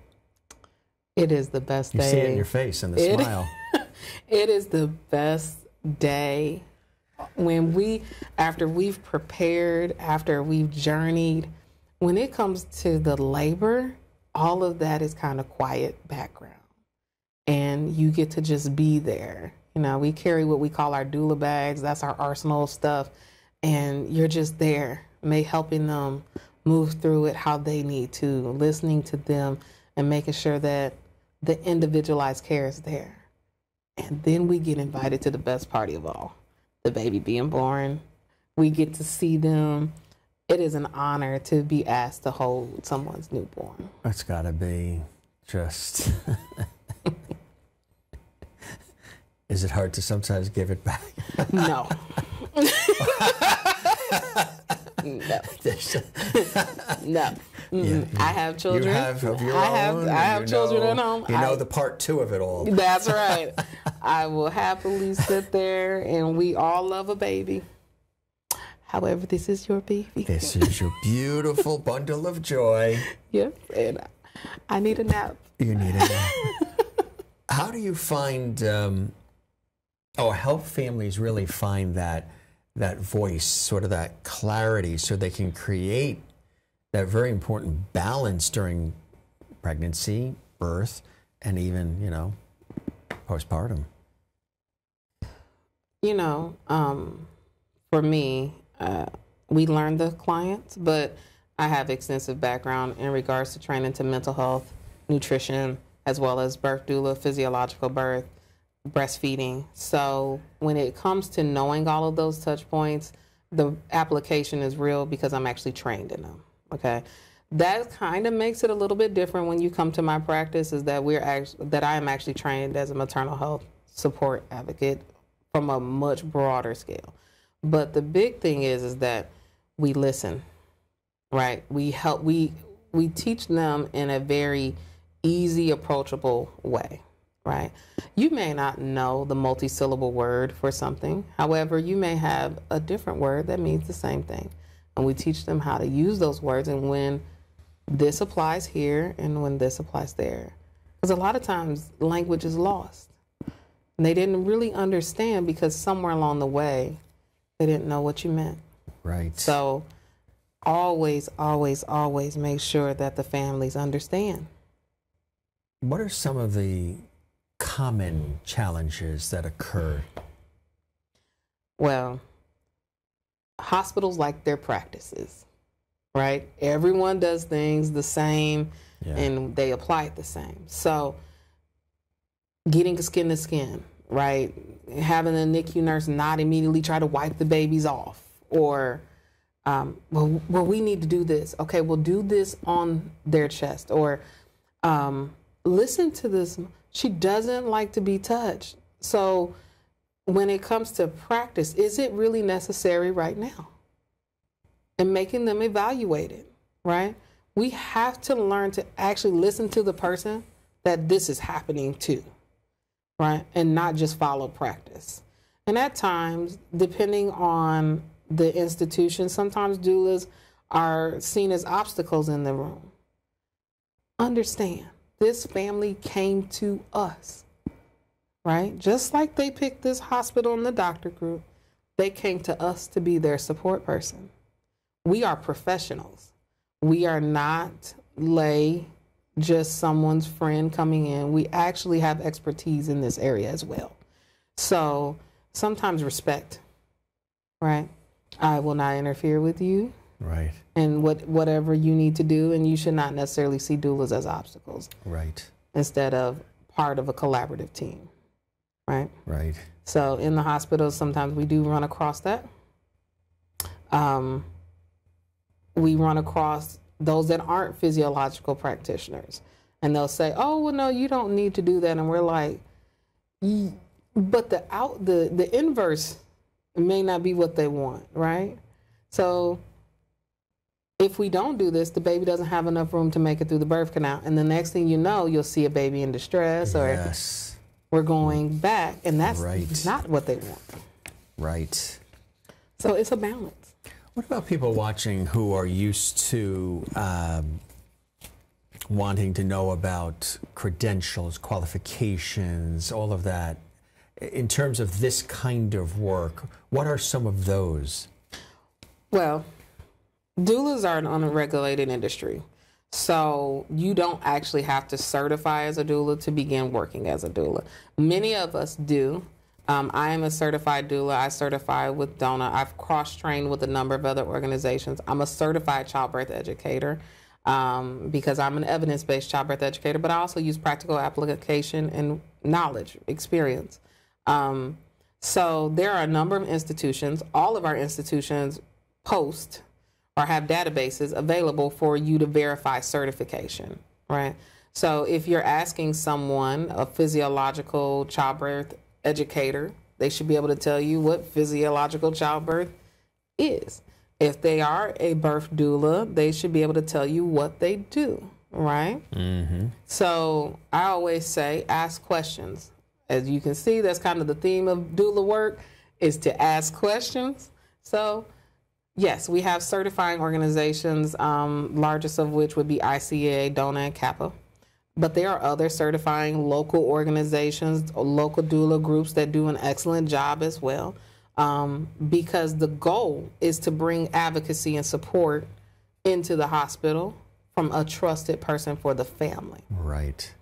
It is the best day. You see it in your face and the smile. It is the best day when after we've prepared, after we've journeyed, when it comes to the labor, all of that is kind of quiet background. And you get to just be there. You know, we carry what we call our doula bags. That's our arsenal of stuff. And you're just there, helping them move through it how they need to, listening to them and making sure that the individualized care is there. And then we get invited to the best party of all, the baby being born. We get to see them. It is an honor to be asked to hold someone's newborn. That's got to be just... Is it hard to sometimes give it back? No. No. Yeah, I have children. You have of your own. I have children at home. You know the part two of it all. That's right. I will happily sit there, and we all love a baby. However, this is your baby. This is your beautiful bundle of joy. Yep, and I need a nap. You need a nap. How do you find, help families really find that voice, sort of that clarity, so they can create that very important balance during pregnancy, birth, and even, postpartum? For me, we learn the clients, but I have extensive background in regards to training to mental health, nutrition, as well as birth doula, physiological birth, breastfeeding. So when it comes to knowing all of those touch points, the application is real because I'm actually trained in them. Okay. That kind of makes it a little bit different when you come to my practice, is that I am actually trained as a maternal health support advocate from a much broader scale. But the big thing is that we listen, right? We teach them in a very easy, approachable way, right? You may not know the multi-syllable word for something. However, you may have a different word that means the same thing. And we teach them how to use those words and when this applies here and when this applies there. Because a lot of times language is lost. And they didn't really understand because somewhere along the way, they didn't know what you meant. Right. So always, always, always make sure that the families understand. What are some of the common challenges that occur? Well, hospitals like their practices, right? Everyone does things the same and they apply it the same. So getting skin to skin, right? Having a NICU nurse not immediately try to wipe the babies off, or, well, we need to do this. Okay, we'll do this on their chest, or listen to this. She doesn't like to be touched. So when it comes to practice, is it really necessary right now? And making them evaluate it, right? We have to learn to actually listen to the person that this is happening to, right? And not just follow practice. And at times, depending on the institution, sometimes doulas are seen as obstacles in the room. Understand, this family came to us, right? Just like they picked this hospital and the doctor group, they came to us to be their support person. We are professionals. We are not just someone's friend coming in. We actually have expertise in this area as well. So sometimes respect, right? I will not interfere with you. Right. And whatever you need to do, and you should not necessarily see doulas as obstacles. Right. Instead of part of a collaborative team, right? Right. So in the hospitals, sometimes we do run across that. We run across those that aren't physiological practitioners, and they'll say, "Oh, well, no, you don't need to do that." And we're like, but the inverse may not be what they want, right? So if we don't do this, the baby doesn't have enough room to make it through the birth canal, and the next thing you know, you'll see a baby in distress, or we're going back, and that's not what they want. Right. So it's a balance. What about people watching who are used to wanting to know about credentials, qualifications, all of that? In terms of this kind of work, what are some of those? Well, doulas are an unregulated industry. So you don't actually have to certify as a doula to begin working as a doula. Many of us do. I am a certified doula. I certify with DONA. I've cross-trained with a number of other organizations. I'm a certified childbirth educator because I'm an evidence-based childbirth educator, but I also use practical application and knowledge, experience. So there are a number of institutions. All of our institutions post or have databases available for you to verify certification, right? So if you're asking someone, a physiological childbirth educator, they should be able to tell you what physiological childbirth is. If they are a birth doula, they should be able to tell you what they do, right? Mm-hmm. So I always say, ask questions. As you can see, that's kind of the theme of doula work, is to ask questions. So yes, we have certifying organizations, largest of which would be ICA, DONA, and CAPA. But there are other certifying local organizations, local doula groups that do an excellent job as well, because the goal is to bring advocacy and support into the hospital from a trusted person for the family. Right.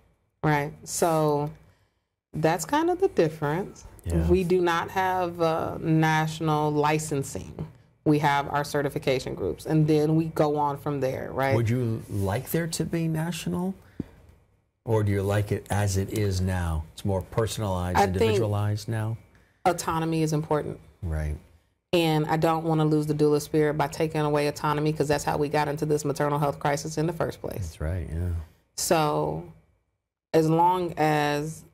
Right. So that's kind of the difference. Yeah. We do not have national licensing. We have our certification groups, and then we go on from there, right? Would you like there to be national? Or do you like it as it is now? It's more personalized, individualized now? Autonomy is important. Right. And I don't want to lose the doula spirit by taking away autonomy, because that's how we got into this maternal health crisis in the first place. That's right, yeah. So as long as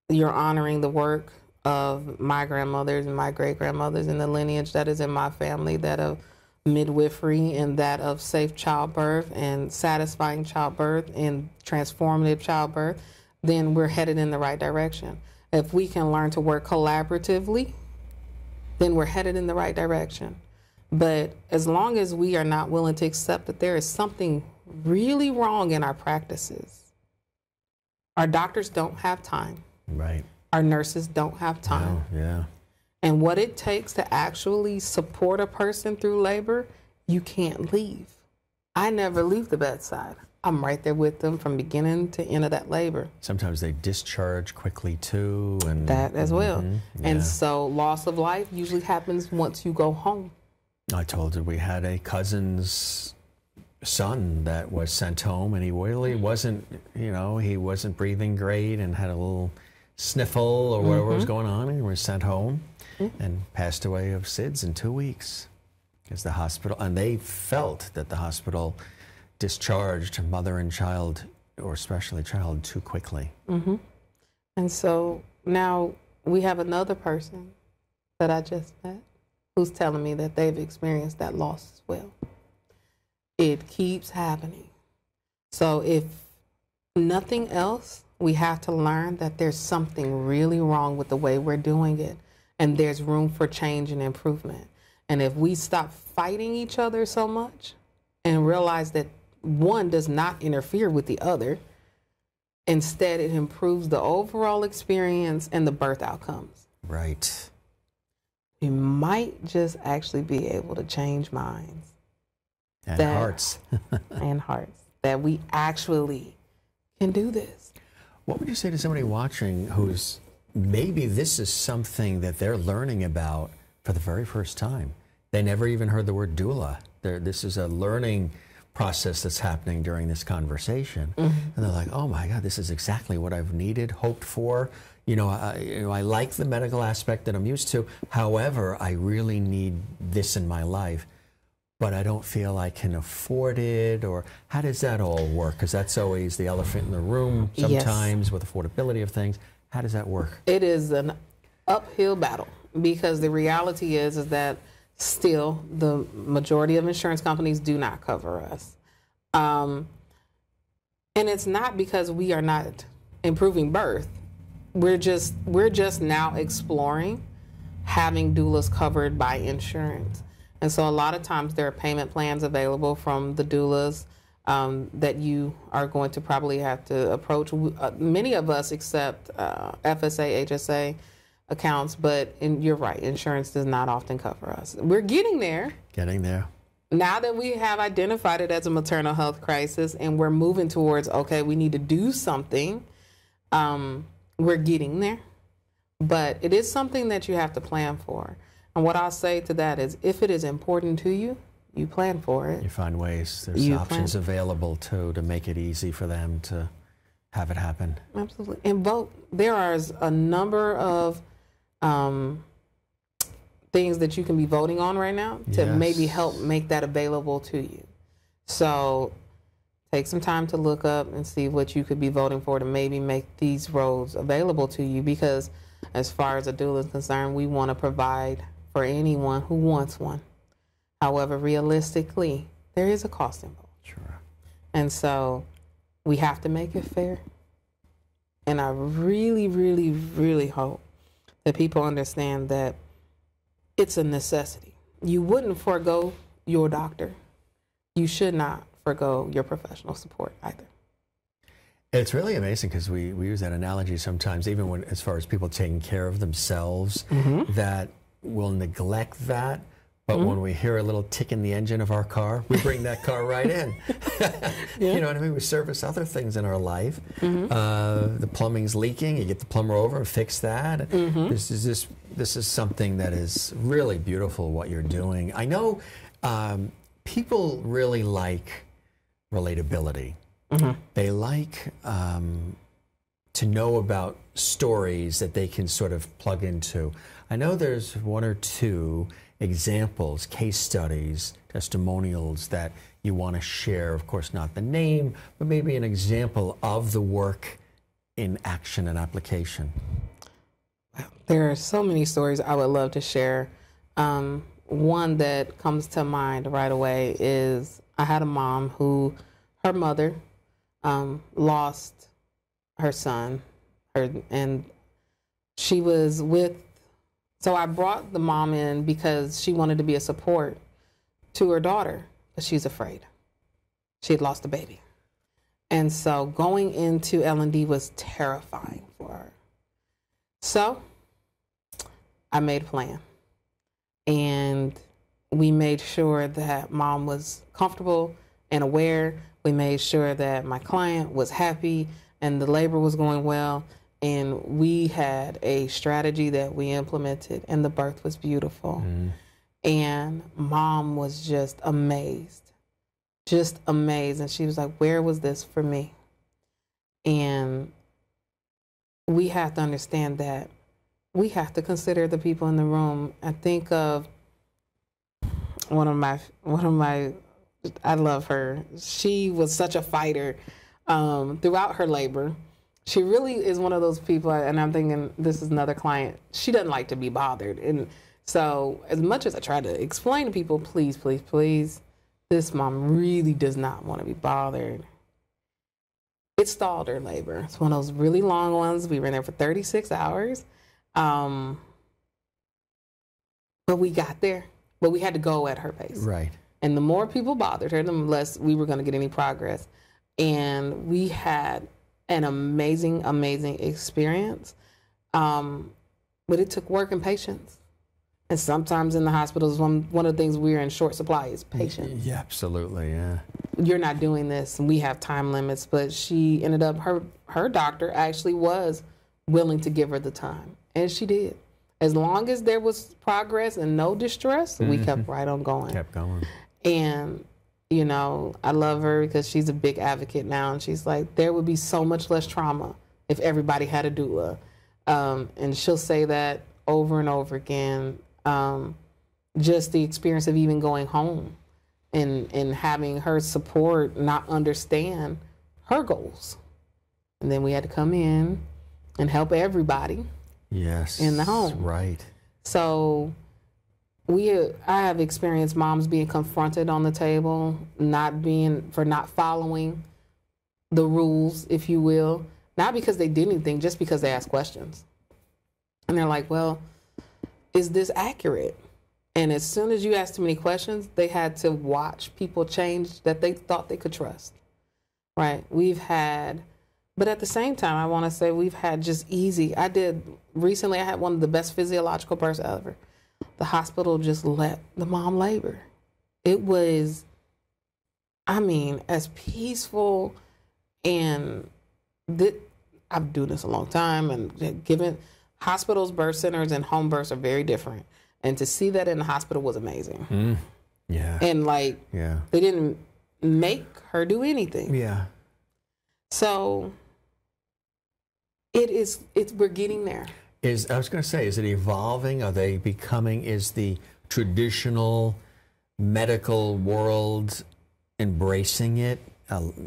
you're honoring the work of my grandmothers and my great-grandmothers and the lineage that is in my family, that of midwifery and that of safe childbirth and satisfying childbirth and transformative childbirth, then we're headed in the right direction. If we can learn to work collaboratively, then we're headed in the right direction. But as long as we are not willing to accept that there is something really wrong in our practices, our doctors don't have time. Right. Our nurses don't have time. Oh, yeah. And what it takes to actually support a person through labor, you can't leave. I never leave the bedside. I'm right there with them from beginning to end of that labor. Sometimes they discharge quickly too. And that as well. Yeah. And so loss of life usually happens once you go home. I told you we had a cousin's son that was sent home, and he really wasn't, he wasn't breathing great and had a little sniffle or whatever was going on, and he was sent home. And passed away of SIDS in 2 weeks, because the hospital, and they felt that the hospital discharged mother and child, or especially child, too quickly. Mm-hmm. And so now we have another person that I just met who's telling me that they've experienced that loss as well. It keeps happening. So if nothing else, we have to learn that there's something really wrong with the way we're doing it. And there's room for change and improvement. And if we stop fighting each other so much and realize that one does not interfere with the other, instead it improves the overall experience and the birth outcomes. Right. We might just actually be able to change minds. And hearts. And hearts. That we actually can do this. What would you say to somebody watching who's maybe this is something that they're learning about for the very first time? They never even heard the word doula. This is a learning process that's happening during this conversation. And they're like, oh my God, this is exactly what I've needed, hoped for. I like the medical aspect that I'm used to. However, I really need this in my life, but I don't feel I can afford it. Or how does that all work? Because that's always the elephant in the room sometimes with affordability of things. How does that work? It is an uphill battle, because the reality is that still the majority of insurance companies do not cover us. And it's not because we are not improving birth. We're just now exploring having doulas covered by insurance. And so a lot of times there are payment plans available from the doulas that you are going to probably have to approach. Many of us accept FSA, HSA accounts, but you're right, insurance does not often cover us. We're getting there. Getting there. Now that we have identified it as a maternal health crisis and we're moving towards, okay, we need to do something, we're getting there. But it is something that you have to plan for. And what I'll say to that is, if it is important to you, you plan for it. You find ways. There's options available to make it easy for them to have it happen. Absolutely. And vote. There are a number of things that you can be voting on right now to maybe help make that available to you. So take some time to look up and see what you could be voting for to maybe make these roles available to you, because as far as a doula is concerned, we want to provide for anyone who wants one. However, realistically, there is a cost involved. Sure. And so we have to make it fair. And I really, really, really hope that people understand that it's a necessity. You wouldn't forego your doctor. You should not forego your professional support either. It's really amazing because we use that analogy sometimes, even when, as far as people taking care of themselves, that we'll neglect that. But when we hear a little tick in the engine of our car, we bring that car right in. You know what I mean? We service other things in our life. The plumbing's leaking, you get the plumber over and fix that. This is something that is really beautiful, what you're doing. I know people really like relatability. They like to know about stories that they can sort of plug into. I know there's one or two examples, case studies, testimonials that you want to share. Of course, not the name, but maybe an example of the work in action and application. There are so many stories I would love to share. One that comes to mind right away is I had a mom who, her mother lost her son, and she was with. So I brought the mom in because she wanted to be a support to her daughter, but she's afraid. She had lost a baby. And so going into L&D was terrifying for her. So I made a plan. And we made sure that mom was comfortable and aware. We made sure that my client was happy and the labor was going well. And we had a strategy that we implemented, and the birth was beautiful. And mom was just amazed. And she was like, where was this for me? And we have to understand that we have to consider the people in the room. I think of one of my, I love her. She was such a fighter throughout her labor. She really is one of those people, and I'm thinking, this is another client. She doesn't like to be bothered. And so as much as I try to explain to people, please, please, please, this mom really does not want to be bothered. It stalled her labor. It's one of those really long ones. We were in there for 36 hours. But we got there. But we had to go at her pace. Right. And the more people bothered her, the less we were going to get any progress. And we had an amazing, amazing experience. But it took work and patience. And sometimes in the hospitals, one of the things we're in short supply is patience. Yeah, absolutely, yeah. You're not doing this, and we have time limits. But she ended up, her doctor actually was willing to give her the time. And she did. As long as there was progress and no distress, we kept right on going. Kept going. And, you know, I love her because she's a big advocate now. And she's like, there would be so much less trauma if everybody had a doula. And she'll say that over and over again. Just the experience of even going home and having her support not understand her goals. And then we had to come in and help everybody. Yes. In the home. Right. So I have experienced moms being confronted on the table, for not following the rules, if you will, not because they did anything, just because they asked questions. And they're like, well, is this accurate? And as soon as you ask too many questions, they had to watch people change that they thought they could trust. Right. But at the same time, I want to say we've had just easy. Recently I had one of the best physiological births ever. The hospital just let the mom labor. It was, as peaceful, and I've been doing this a long time and given hospitals, birth centers, and home births are very different. And to see that in the hospital was amazing. Yeah. And like, they didn't make her do anything. Yeah. So we're getting there. I was going to say, is it evolving? Are they becoming, is the traditional medical world embracing it,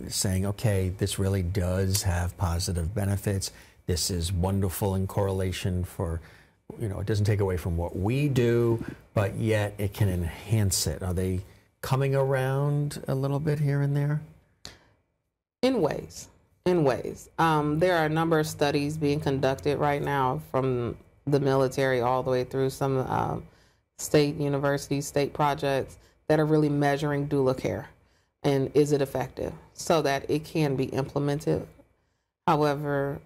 saying, okay, this really does have positive benefits. This is wonderful in correlation for, it doesn't take away from what we do, but yet it can enhance it. Are they coming around a little bit here and there? In ways. There are a number of studies being conducted right now from the military all the way through some state universities, state projects that are really measuring doula care and is it effective so that it can be implemented. However,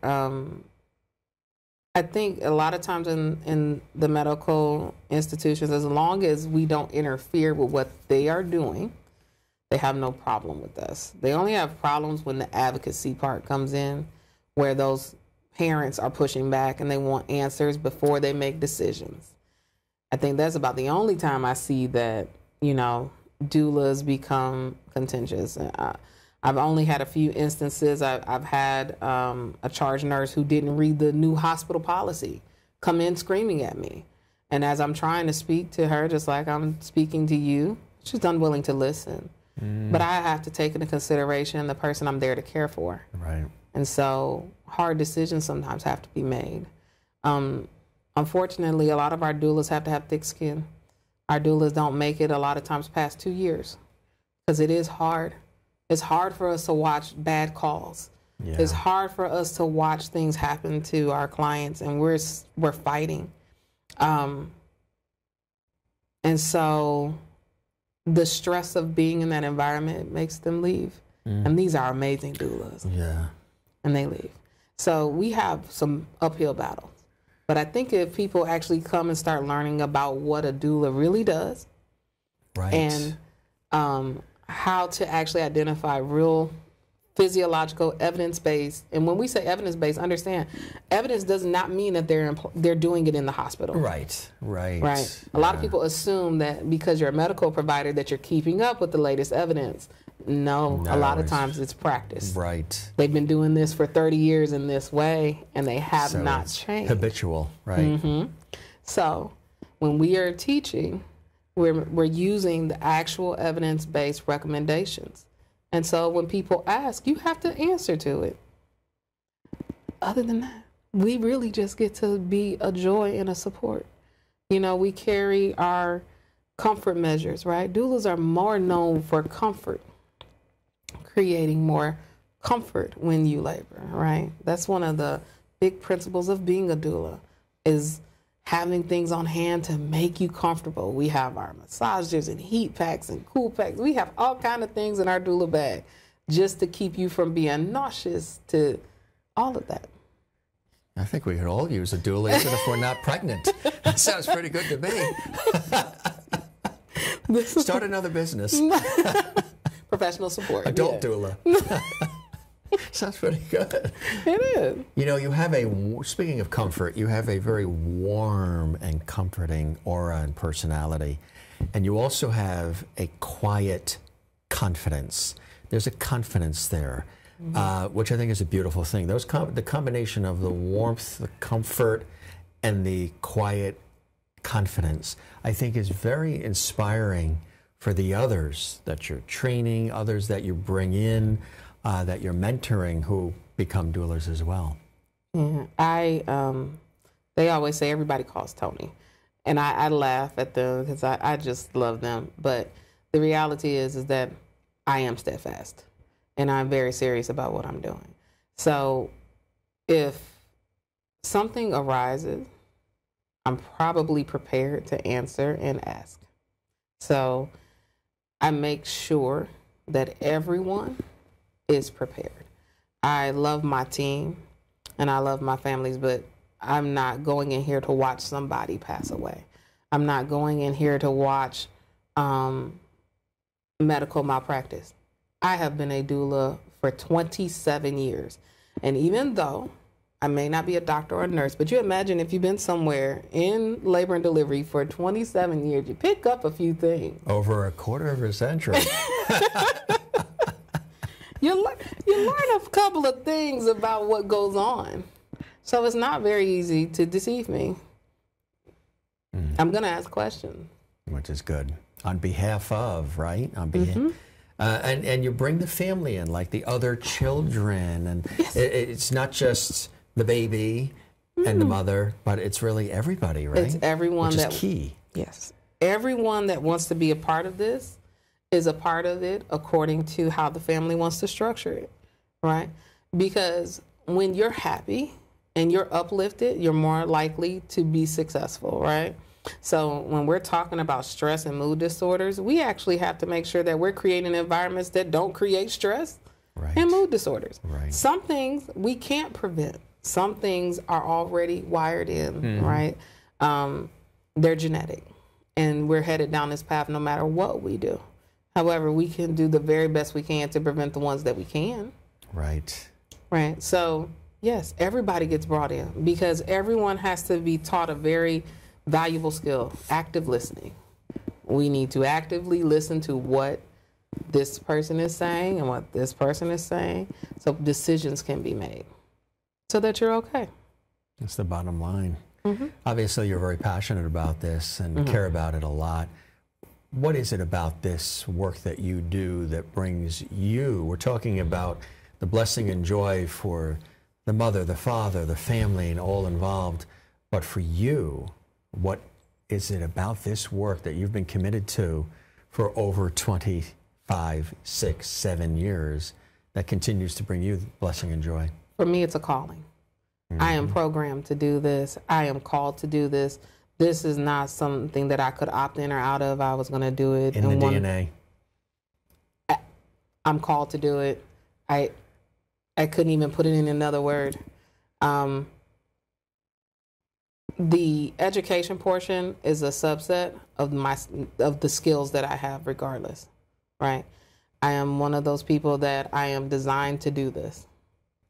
I think a lot of times in the medical institutions, as long as we don't interfere with what they are doing, they have no problem with us. They only have problems when the advocacy part comes in, where those parents are pushing back and they want answers before they make decisions. I think that's about the only time I see that, doulas become contentious. I've only had a few instances. I've had a charge nurse who didn't read the new hospital policy come in screaming at me. And as I'm trying to speak to her, just like I'm speaking to you, she's unwilling to listen. But I have to take into consideration the person I'm there to care for. Right. And so hard decisions sometimes have to be made. Unfortunately, a lot of our doulas have to have thick skin. Our doulas don't make it a lot of times past 2 years because it is hard. It's hard for us to watch bad calls. Yeah. It's hard for us to watch things happen to our clients, and we're fighting. And so the stress of being in that environment makes them leave. And these are amazing doulas. Yeah. And they leave. So we have some uphill battles. But I think if people actually come and start learning about what a doula really does, right, and how to actually identify real physiological evidence-based, and when we say evidence-based, understand, evidence does not mean that they're doing it in the hospital. Right. A lot of people assume that because you're a medical provider that you're keeping up with the latest evidence. No, a lot of times it's practice. Right. They've been doing this for 30 years in this way, and they have not changed. Habitual, right? So when we are teaching, we're using the actual evidence-based recommendations. And so when people ask, you have to answer to it. Other than that, we really just get to be a joy and a support. We carry our comfort measures, right? Doulas are more known for comfort, creating more comfort when you labor, right? That's one of the big principles of being a doula, is having things on hand to make you comfortable. We have our massagers and heat packs and cool packs. We have all kind of things in our doula bag just to keep you from being nauseous, to all of that. I think we could all use a doula even if we're not pregnant. That sounds pretty good to me. Start another business. Professional support. Adult doula. Sounds pretty good. It is. You have speaking of comfort, you have a very warm and comforting aura and personality. And you also have a quiet confidence. There's a confidence there, which I think is a beautiful thing. The combination of the warmth, the comfort, and the quiet confidence, I think is very inspiring for the others that you're training, others that you bring in, that you're mentoring, who become doulas as well. Yeah, they always say everybody calls Toni, and I laugh at them because I just love them. But the reality is that I am steadfast, and I'm very serious about what I'm doing. So if something arises, I'm probably prepared to answer and ask. So I make sure that everyone is prepared. I love my team and I love my families, but I'm not going in here to watch somebody pass away. I'm not going in here to watch medical malpractice. I have been a doula for 27 years. And even though I may not be a doctor or a nurse, but you imagine if you've been somewhere in labor and delivery for 27 years, you pick up a few things. Over a quarter of a century. You learn a couple of things about what goes on. So it's not very easy to deceive me. I'm going to ask questions. Which is good. On behalf of, right? On behalf. And you bring the family in, like the other children. And Yes. It's not just the baby and the mother, but it's really everybody, right? It's everyone Which that is key. Yes. Everyone that wants to be a part of this is a part of it according to how the family wants to structure it, right? Because when you're happy and you're uplifted, you're more likely to be successful, right? So when we're talking about stress and mood disorders, we actually have to make sure that we're creating environments that don't create stress and mood disorders. Right. Some things we can't prevent. Some things are already wired in, right? They're genetic, and we're headed down this path no matter what we do. However, we can do the very best we can to prevent the ones that we can. Right. Right. So, yes, everybody gets brought in because everyone has to be taught a very valuable skill, active listening. We need to actively listen to what this person is saying and what this person is saying so decisions can be made so that you're okay. That's the bottom line. Obviously, you're very passionate about this and care about it a lot. What is it about this work that you do that brings you? We're talking about the blessing and joy for the mother, the father, the family, and all involved. But for you, what is it about this work that you've been committed to for over 25, 6, 7 years that continues to bring you blessing and joy? For me, it's a calling. I am programmed to do this. I am called to do this. This is not something that I could opt in or out of. I was going to do it. In the DNA. I'm called to do it. I couldn't even put it in another word. The education portion is a subset of the skills that I have regardless, right? I am one of those people that I am designed to do this.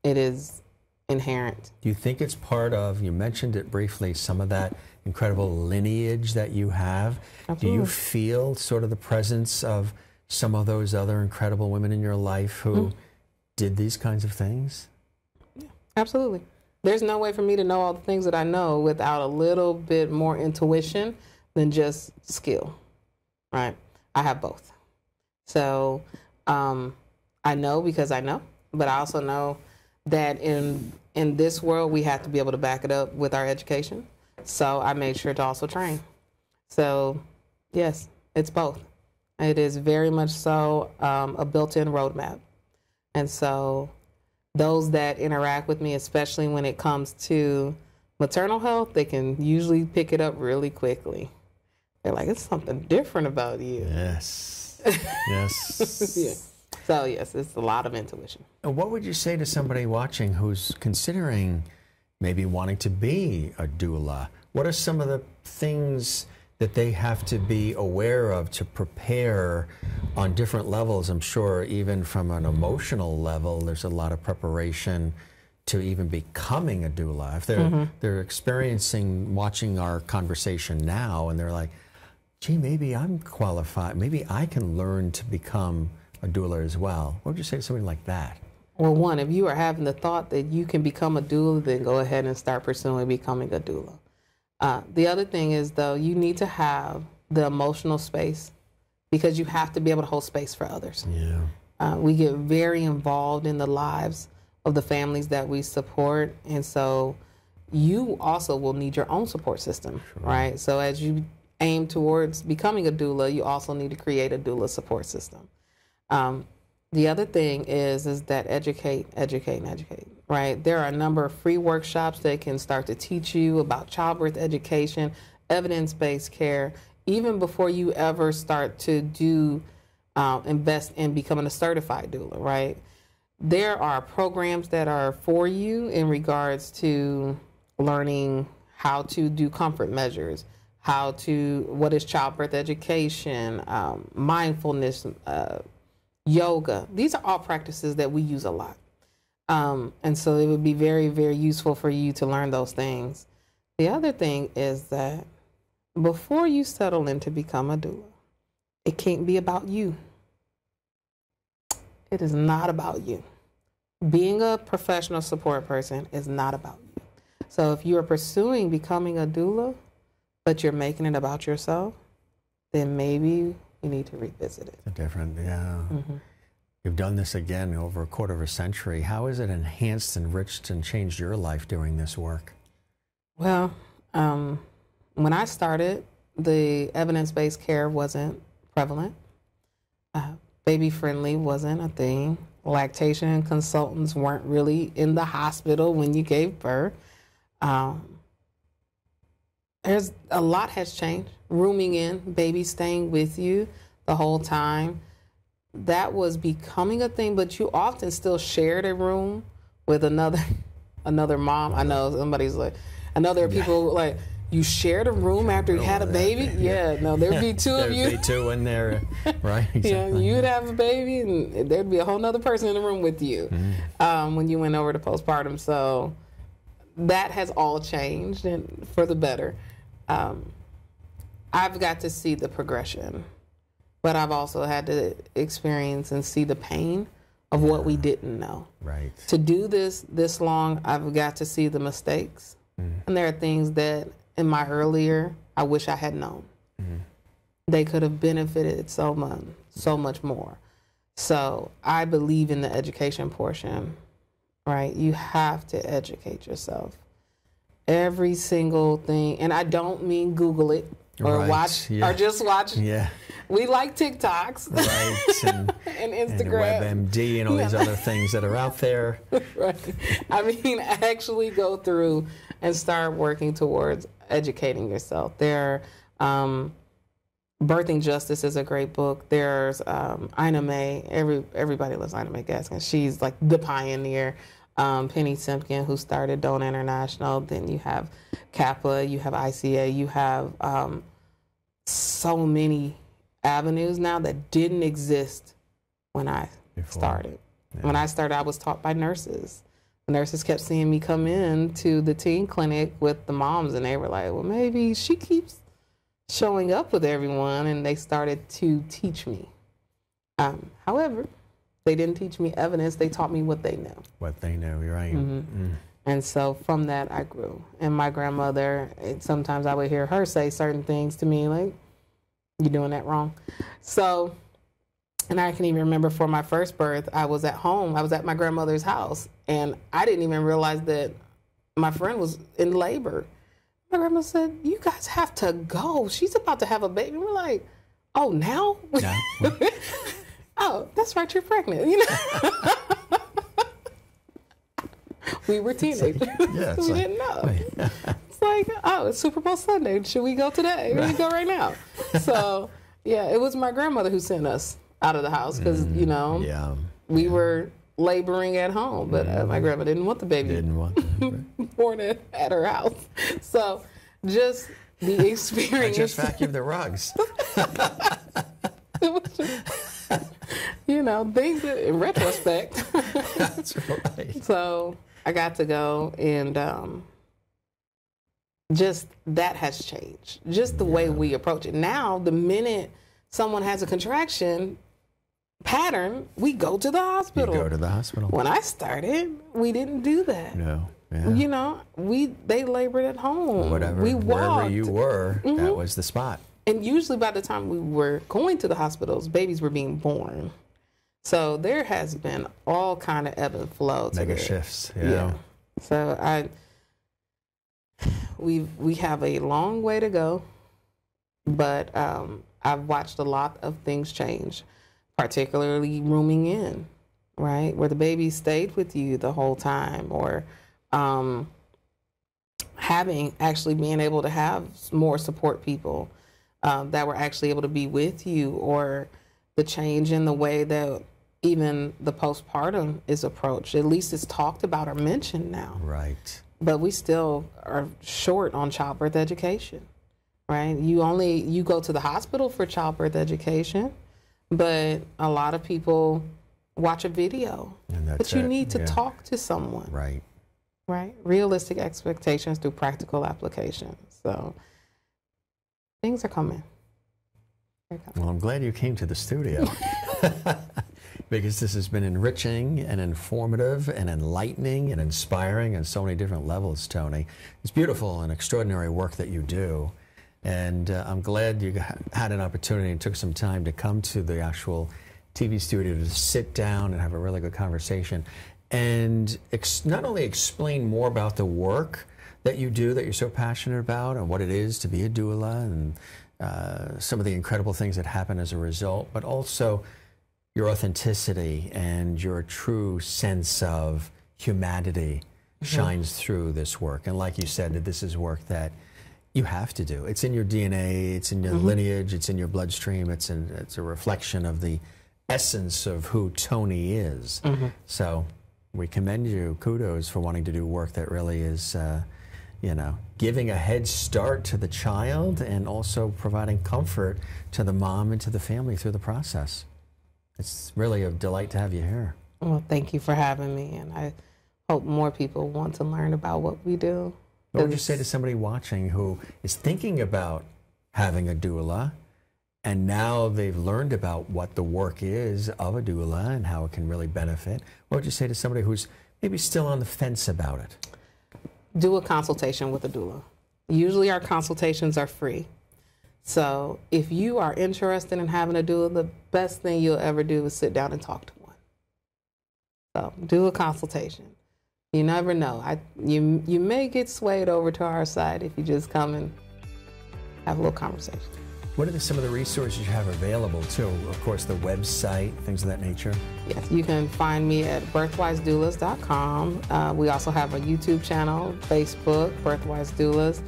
It is inherent. Do you think it's part of, you mentioned it briefly, some of that incredible lineage that you have? Absolutely. Do you feel sort of the presence of some of those other incredible women in your life who did these kinds of things? Yeah, absolutely. There's no way for me to know all the things that I know without a little bit more intuition than just skill, right? I have both. So I know because I know, but I also know that in this world, we have to be able to back it up with our education. So I made sure to also train. So yes, it's both. It is very much so a built-in roadmap. And so those that interact with me, especially when it comes to maternal health, they can usually pick it up really quickly. They're like, it's something different about you. Yes. Yes. Yeah. So yes, it's a lot of intuition. What would you say to somebody watching who's considering maybe wanting to be a doula? What are some of the things that they have to be aware of to prepare on different levels? I'm sure even from an emotional level, there's a lot of preparation to even becoming a doula. If they're experiencing, watching our conversation now, and they're like, gee, maybe I'm qualified, maybe I can learn to become a doula as well. What would you say to somebody like that? Well, one, if you are having the thought that you can become a doula, then go ahead and start pursuing becoming a doula. The other thing is, though, you need to have the emotional space because you have to be able to hold space for others. Yeah. We get very involved in the lives of the families that we support, and so you also will need your own support system, right? So as you aim towards becoming a doula, you also need to create a doula support system. The other thing is that educate, right? There are a number of free workshops that can start to teach you about childbirth education, evidence-based care, even before you ever start to invest in becoming a certified doula, right? There are programs that are for you in regards to learning how to do comfort measures, what is childbirth education, mindfulness, yoga. These are all practices that we use a lot. And so it would be very, very useful for you to learn those things. The other thing is that before you settle in to become a doula, it can't be about you. It is not about you. Being a professional support person is not about you. So if you are pursuing becoming a doula, but you're making it about yourself, then maybe you need to revisit it. Different, yeah. Mm-hmm. You've done this again over a quarter of a century. How has it enhanced, enriched, and changed your life doing this work? Well, when I started, the evidence-based care wasn't prevalent. Baby-friendly wasn't a thing. Lactation consultants weren't really in the hospital when you gave birth. There's a lot has changed. Rooming in, baby staying with you the whole time. That was becoming a thing, but you often still shared a room with another mom. I know somebody's like, I know there are people like, you shared a room after you had a baby? Yeah, no, there'd be two of you. There'd be two in there, right? Exactly. Yeah, you'd have a baby and there'd be a whole other person in the room with you when you went over to postpartum. So that has all changed and for the better. I've got to see the progression, but I've also had to experience and see the pain of what we didn't know. Right. To do this long, I've got to see the mistakes. And there are things that in my earlier, I wish I had known. They could have benefited so much more. So I believe in the education portion, right? You have to educate yourself. Every single thing, and I don't mean Google it or watch or just watch. Yeah. We like TikToks, right? And Instagram, and WebMD, and all these other things that are out there. Right. I mean, actually go through and start working towards educating yourself. There, Birthing Justice is a great book. There's Ina May. Everybody loves Ina May Gaskin. She's like the pioneer. Penny Simpkin, who started Don't International. Then you have Kappa, you have ICA, you have so many avenues now that didn't exist when I started. Yeah. When I started, I was taught by nurses. The nurses kept seeing me come in to the teen clinic with the moms, and they were like, well, maybe she keeps showing up with everyone, and they started to teach me. However, they didn't teach me evidence. They taught me what they knew. What they knew, you're right. And so from that, I grew. And my grandmother, sometimes I would hear her say certain things to me, like, you're doing that wrong. So, and I can even remember for my first birth, I was at home. I was at my grandmother's house. And I didn't even realize that my friend was in labor. My grandma said, you guys have to go. She's about to have a baby. We're like, oh, now? No. Oh, that's right, you're pregnant, you know. We were teenagers. Yeah, we didn't know. It's like, oh, it's Super Bowl Sunday. Should we go today? We go right now. So, yeah, it was my grandmother who sent us out of the house because, you know, we were laboring at home. But my grandma didn't want the baby born at her house. So just the experience. I just vacuumed the rugs. It was just, you know, things that, in retrospect. That's right. So I got to go, and just that has changed. Just the way we approach it. Now, the minute someone has a contraction pattern, we go to the hospital. You go to the hospital. When I started, we didn't do that. No. Yeah. You know, they labored at home. Whatever, we walked. Wherever you were, that was the spot. And usually by the time we were going to the hospitals, babies were being born. So there has been all kind of ebb and flow. Mega shifts. Yeah. So we have a long way to go, but I've watched a lot of things change, particularly rooming in, right? Where the baby stayed with you the whole time, or being able to have more support people that were actually able to be with you, or the change in the way that even the postpartum is approached. At least it's talked about or mentioned now. Right. But we still are short on childbirth education, right? You go to the hospital for childbirth education, but a lot of people watch a video. But you need to talk to someone. Right. Right? Realistic expectations through practical application. So things are coming. Well, I'm glad you came to the studio because this has been enriching and informative and enlightening and inspiring on so many different levels, Toni. It's beautiful and extraordinary work that you do. And I'm glad you had an opportunity and took some time to come to the actual TV studio to sit down and have a really good conversation and not only explain more about the work that you do that you're so passionate about and what it is to be a doula and some of the incredible things that happen as a result, but also your authenticity and your true sense of humanity shines through this work. And like you said, that this is work that you have to do. It's in your DNA, it's in your lineage, it's in your bloodstream, it's a reflection of the essence of who Toni is. So we commend you, kudos for wanting to do work that really is, you know, giving a head start to the child and also providing comfort to the mom and to the family through the process. It's really a delight to have you here. Well, thank you for having me, and I hope more people want to learn about what we do. What would you say to somebody watching who is thinking about having a doula, and now they've learned about what the work is of a doula and how it can really benefit? What would you say to somebody who's maybe still on the fence about it? Do a consultation with a doula. Usually our consultations are free. So if you are interested in having a doula, the best thing you'll ever do is sit down and talk to one. So do a consultation. You never know. You may get swayed over to our side if you just come and have a little conversation. What are some of the resources you have available too? Of course, the website, things of that nature. Yes, you can find me at birthwisedoulas.com. We also have a YouTube channel, Facebook, BirthWise Doulas,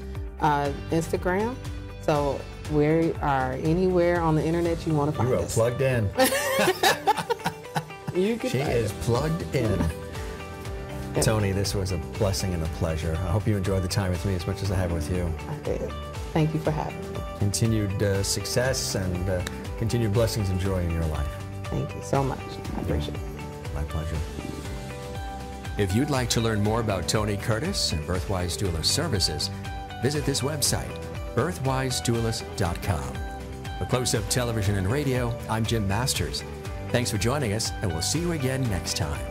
Instagram. So we are anywhere on the internet you want to find us. You are plugged in. She is plugged in. Yep. Toni, this was a blessing and a pleasure. I hope you enjoyed the time with me as much as I have with you. I did. Thank you for having me. Continued success and continued blessings and joy in your life. Thank you so much. I appreciate it. My pleasure. If you'd like to learn more about Toni Curtis and BirthWise Doula Services, visit this website, birthwisedoulas.com. For Close-Up Television and Radio, I'm Jim Masters. Thanks for joining us, and we'll see you again next time.